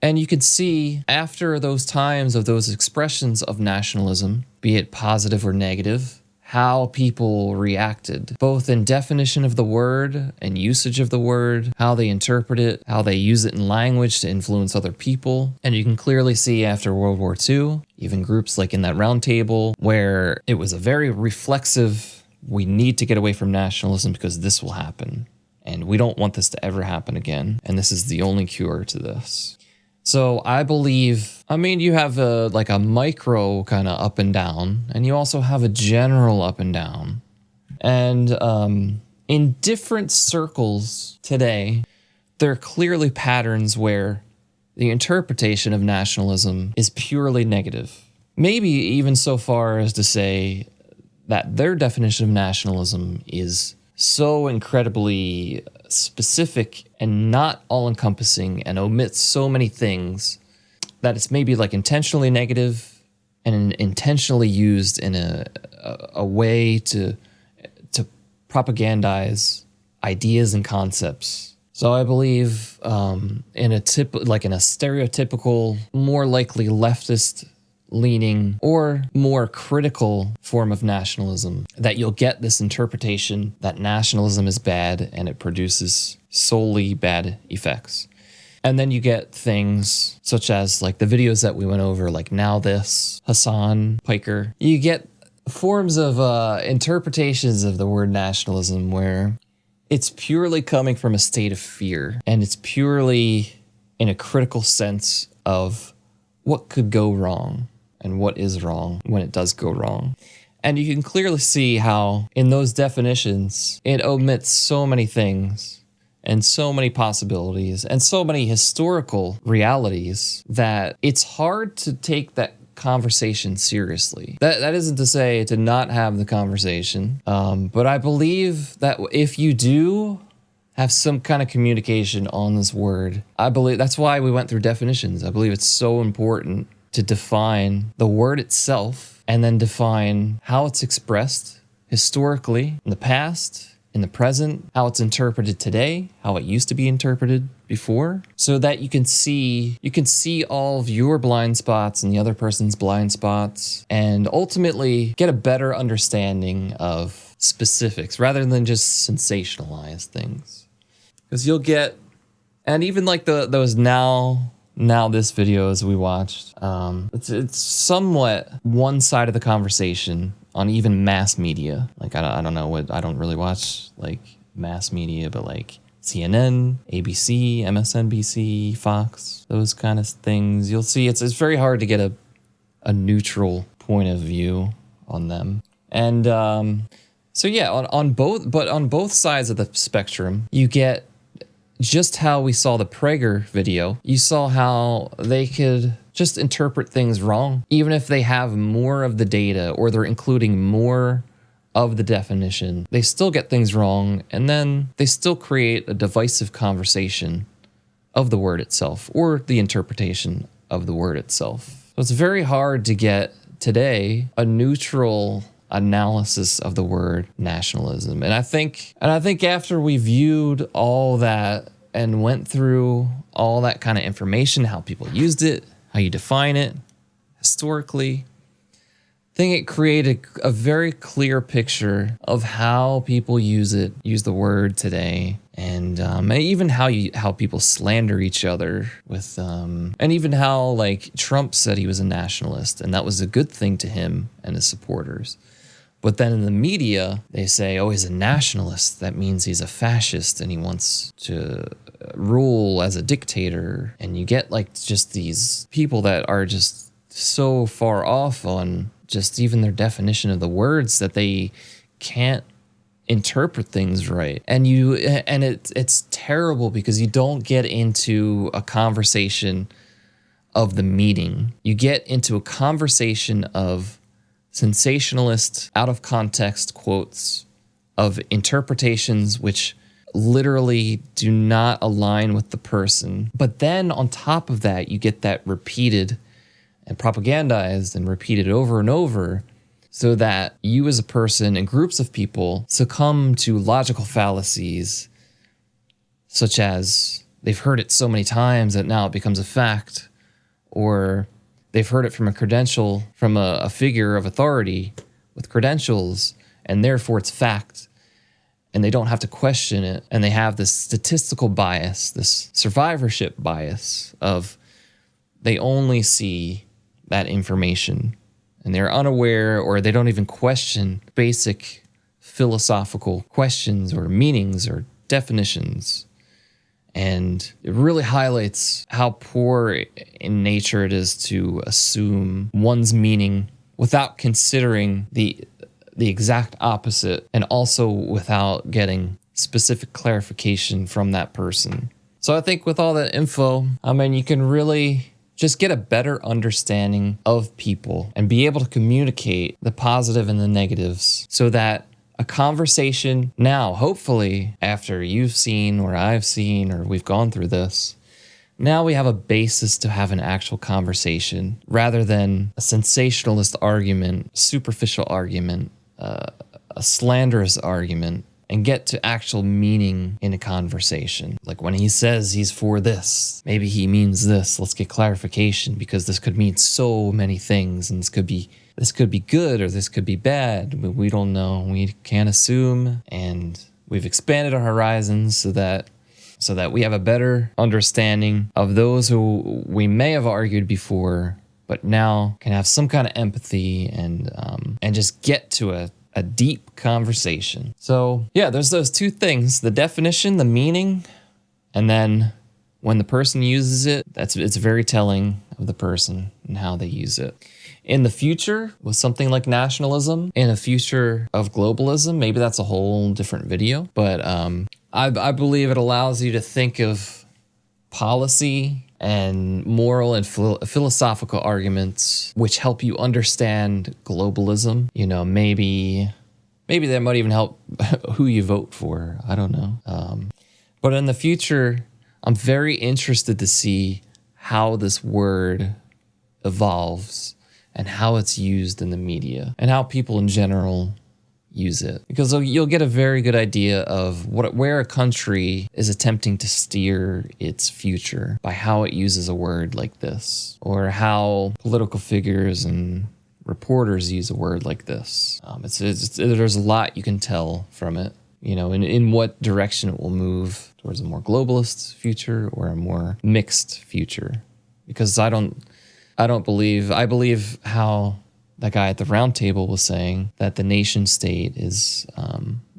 And you can see after those times of those expressions of nationalism, be it positive or negative, how people reacted, both in definition of the word and usage of the word, how they interpret it, how they use it in language to influence other people. And you can clearly see after World War II, even groups like in that round table, where it was a very reflexive, we need to get away from nationalism because this will happen. And we don't want this to ever happen again. And this is the only cure to this. So I believe, you have a micro kind of up and down, and you also have a general up and down. And in different circles today, there are clearly patterns where the interpretation of nationalism is purely negative. Maybe even so far as to say that their definition of nationalism is so incredibly specific and not all-encompassing and omits so many things that it's maybe intentionally negative and intentionally used in a way to propagandize ideas and concepts. So I believe in a stereotypical, more likely leftist leaning or more critical form of nationalism, that you'll get this interpretation that nationalism is bad and it produces solely bad effects. And then you get things such as the videos that we went over, like Now This, Hassan, Piker. You get forms of interpretations of the word nationalism where it's purely coming from a state of fear, and it's purely in a critical sense of what could go wrong and what is wrong when it does go wrong. And you can clearly see how in those definitions, it omits so many things and so many possibilities and so many historical realities that it's hard to take that conversation seriously. That isn't to say to not have the conversation, but I believe that if you do have some kind of communication on this word, I believe that's why we went through definitions. I believe it's so important to define the word itself and then define how it's expressed historically in the past, in the present, how it's interpreted today, how it used to be interpreted before, so that you can see all of your blind spots and the other person's blind spots, and ultimately get a better understanding of specifics rather than just sensationalize things. Because you'll get, and even those now this videos we watched, it's somewhat one side of the conversation on even mass media. I don't know I don't really watch mass media, but CNN, ABC, MSNBC, Fox, those kind of things. You'll see it's very hard to get a neutral point of view on them. And So yeah, on both sides of the spectrum, you get just how we saw the Prager video. You saw how they could just interpret things wrong, even if they have more of the data or they're including more of the definition. They still get things wrong, and then they still create a divisive conversation of the word itself or the interpretation of the word itself. So it's very hard to get today a neutral analysis of the word nationalism. And I think after we viewed all that and went through all that kind of information, how people used it, how you define it historically, I think it created a very clear picture of how people use the word today, and even how people slander each other with, and even how like Trump said he was a nationalist, and that was a good thing to him and his supporters. But then in the media, they say, oh, he's a nationalist. That means he's a fascist and he wants to rule as a dictator. And you get like just these people that are just so far off on just even their definition of the words that they can't interpret things right. And it's terrible because you don't get into a conversation of the meaning. You get into a conversation of sensationalist, out of context quotes of interpretations which literally do not align with the person. But then on top of that, you get that repeated and propagandized and repeated over and over, so that you as a person and groups of people succumb to logical fallacies, such as they've heard it so many times that now it becomes a fact, or they've heard it from a figure of authority with credentials, and therefore it's fact, and they don't have to question it. And they have this statistical bias, this survivorship bias of they only see that information, and they're unaware, or they don't even question basic philosophical questions or meanings or definitions. And it really highlights how poor in nature it is to assume one's meaning without considering the exact opposite, and also without getting specific clarification from that person. So I think with all that info, you can really just get a better understanding of people and be able to communicate the positive and the negatives, so that a conversation now, hopefully, after you've seen or I've seen or we've gone through this, now we have a basis to have an actual conversation rather than a sensationalist argument, superficial argument, a slanderous argument, and get to actual meaning in a conversation. Like when he says he's for this, maybe he means this. Let's get clarification, because this could mean so many things, and this could be good or this could be bad. We don't know. We can't assume, and we've expanded our horizons so that we have a better understanding of those who we may have argued before, but now can have some kind of empathy and just get to a deep conversation. So yeah, there's those two things: the definition, the meaning, and then when the person uses it, it's very telling of the person and how they use it. In the future, with something like nationalism, in a future of globalism, maybe that's a whole different video, but I believe it allows you to think of policy and moral and philosophical arguments which help you understand globalism. Maybe that might even help who you vote for. I don't know. But in the future, I'm very interested to see how this word evolves and how it's used in the media and how people in general use it, because you'll get a very good idea of where a country is attempting to steer its future by how it uses a word like this, or how political figures and reporters use a word like this. There's a lot you can tell from it, in what direction it will move towards a more globalist future or a more mixed future. Because I believe how that guy at the round table was saying, that the nation state is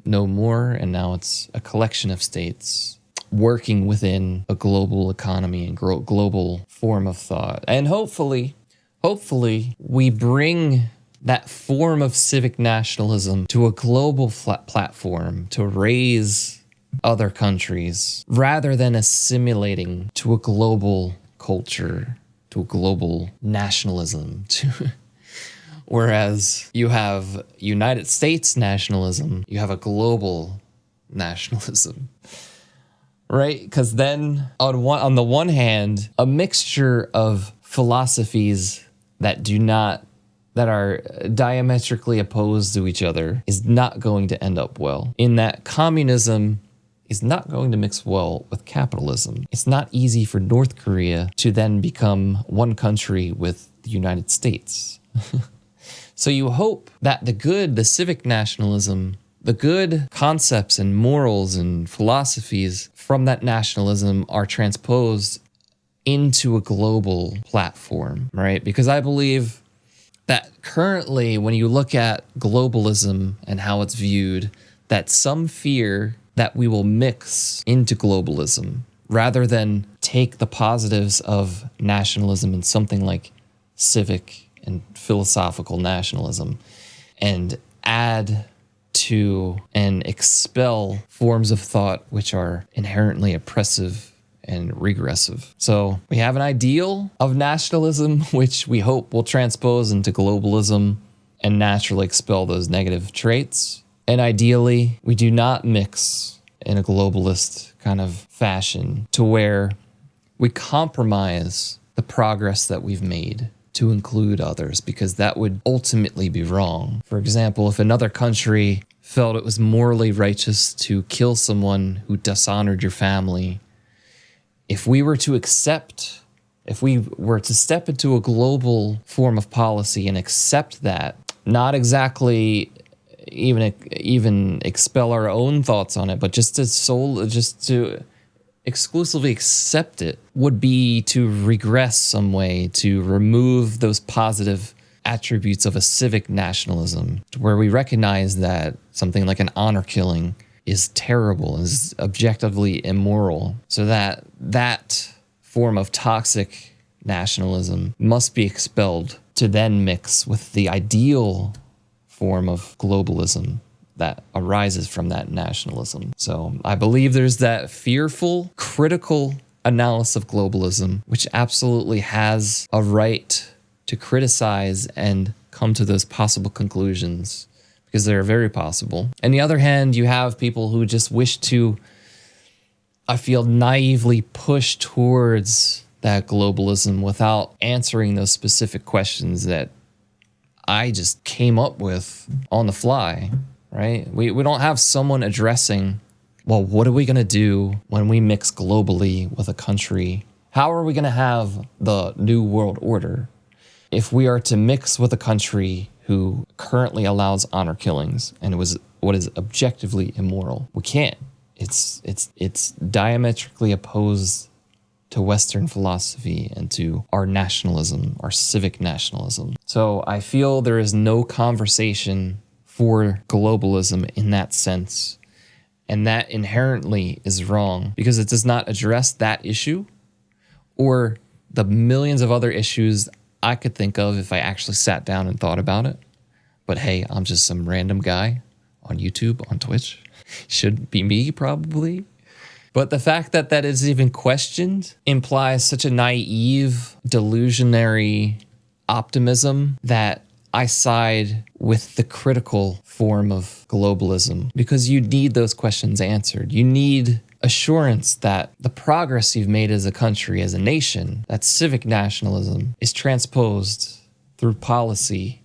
no more, and now it's a collection of states working within a global economy and global form of thought. And hopefully we bring that form of civic nationalism to a global platform to raise other countries rather than assimilating to a global culture, to a global nationalism. Whereas you have United States nationalism, you have a global nationalism. Right? Because then on the one hand, a mixture of philosophies that are diametrically opposed to each other is not going to end up well. In that communism is not going to mix well with capitalism. It's not easy for North Korea to then become one country with the United States. So you hope that the civic nationalism, the good concepts and morals and philosophies from that nationalism are transposed into a global platform, right? Because I believe that currently, when you look at globalism and how it's viewed, that some fear that we will mix into globalism rather than take the positives of nationalism in something like civic and philosophical nationalism and add to and expel forms of thought which are inherently oppressive and regressive. So we have an ideal of nationalism, which we hope will transpose into globalism and naturally expel those negative traits. And ideally, we do not mix in a globalist kind of fashion to where we compromise the progress that we've made to include others, because that would ultimately be wrong. For example, if another country felt it was morally righteous to kill someone who dishonored your family, if we were to step into a global form of policy and accept that, not exactly even expel our own thoughts on it, but just to exclusively accept it, would be to regress some way, to remove those positive attributes of a civic nationalism, where we recognize that something like an honor killing is terrible, is objectively immoral, so that form of toxic nationalism must be expelled to then mix with the ideal form of globalism that arises from that nationalism. So I believe there's that fearful, critical analysis of globalism, which absolutely has a right to criticize and come to those possible conclusions, because they're very possible. On the other hand, you have people who just wish to, I feel, naively push towards that globalism without answering those specific questions that I just came up with on the fly, right? We don't have someone addressing, well, what are we going to do when we mix globally with a country? How are we going to have the new world order if we are to mix with a country who currently allows honor killings and what is objectively immoral? We can't. It's diametrically opposed to Western philosophy and to our nationalism, our civic nationalism. So I feel there is no conversation for globalism in that sense. And that inherently is wrong because it does not address that issue or the millions of other issues I could think of if I actually sat down and thought about it. But hey, I'm just some random guy on YouTube, on Twitch. Should be me, probably. But the fact that that is even questioned implies such a naive, delusionary optimism that I side with the critical form of globalism, because you need those questions answered. You need assurance that the progress you've made as a country, as a nation, that civic nationalism is transposed through policy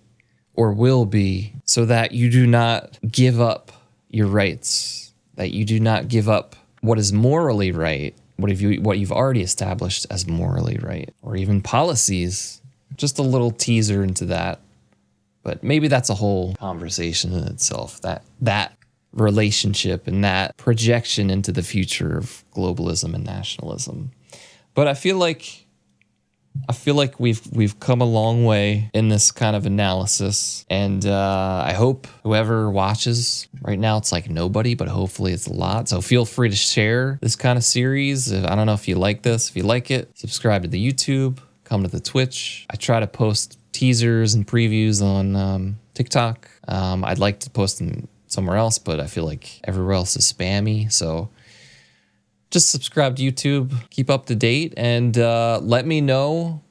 or will be, so that you do not give up your rights, that you do not give up what is morally right, what you've already established as morally right, or even policies. Just a little teaser into that. But maybe that's a whole conversation in itself, that relationship and that projection into the future of globalism and nationalism. But I feel like we've come a long way in this kind of analysis, and I hope whoever watches right now, it's like nobody, but hopefully it's a lot. So feel free to share this kind of series. I don't know if you like this. If you like it, subscribe to the YouTube, come to the Twitch. I try to post teasers and previews on TikTok. I'd like to post them somewhere else, but I feel like everywhere else is spammy. So just subscribe to YouTube, keep up to date, and let me know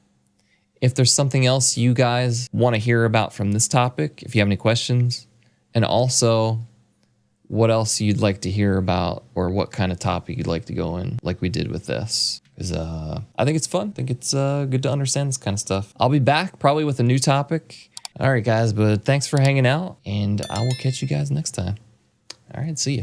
if there's something else you guys want to hear about from this topic, if you have any questions, and also what else you'd like to hear about or what kind of topic you'd like to go in like we did with this. Because I think it's fun. I think it's good to understand this kind of stuff. I'll be back probably with a new topic. All right, guys, but thanks for hanging out, and I will catch you guys next time. All right, see ya.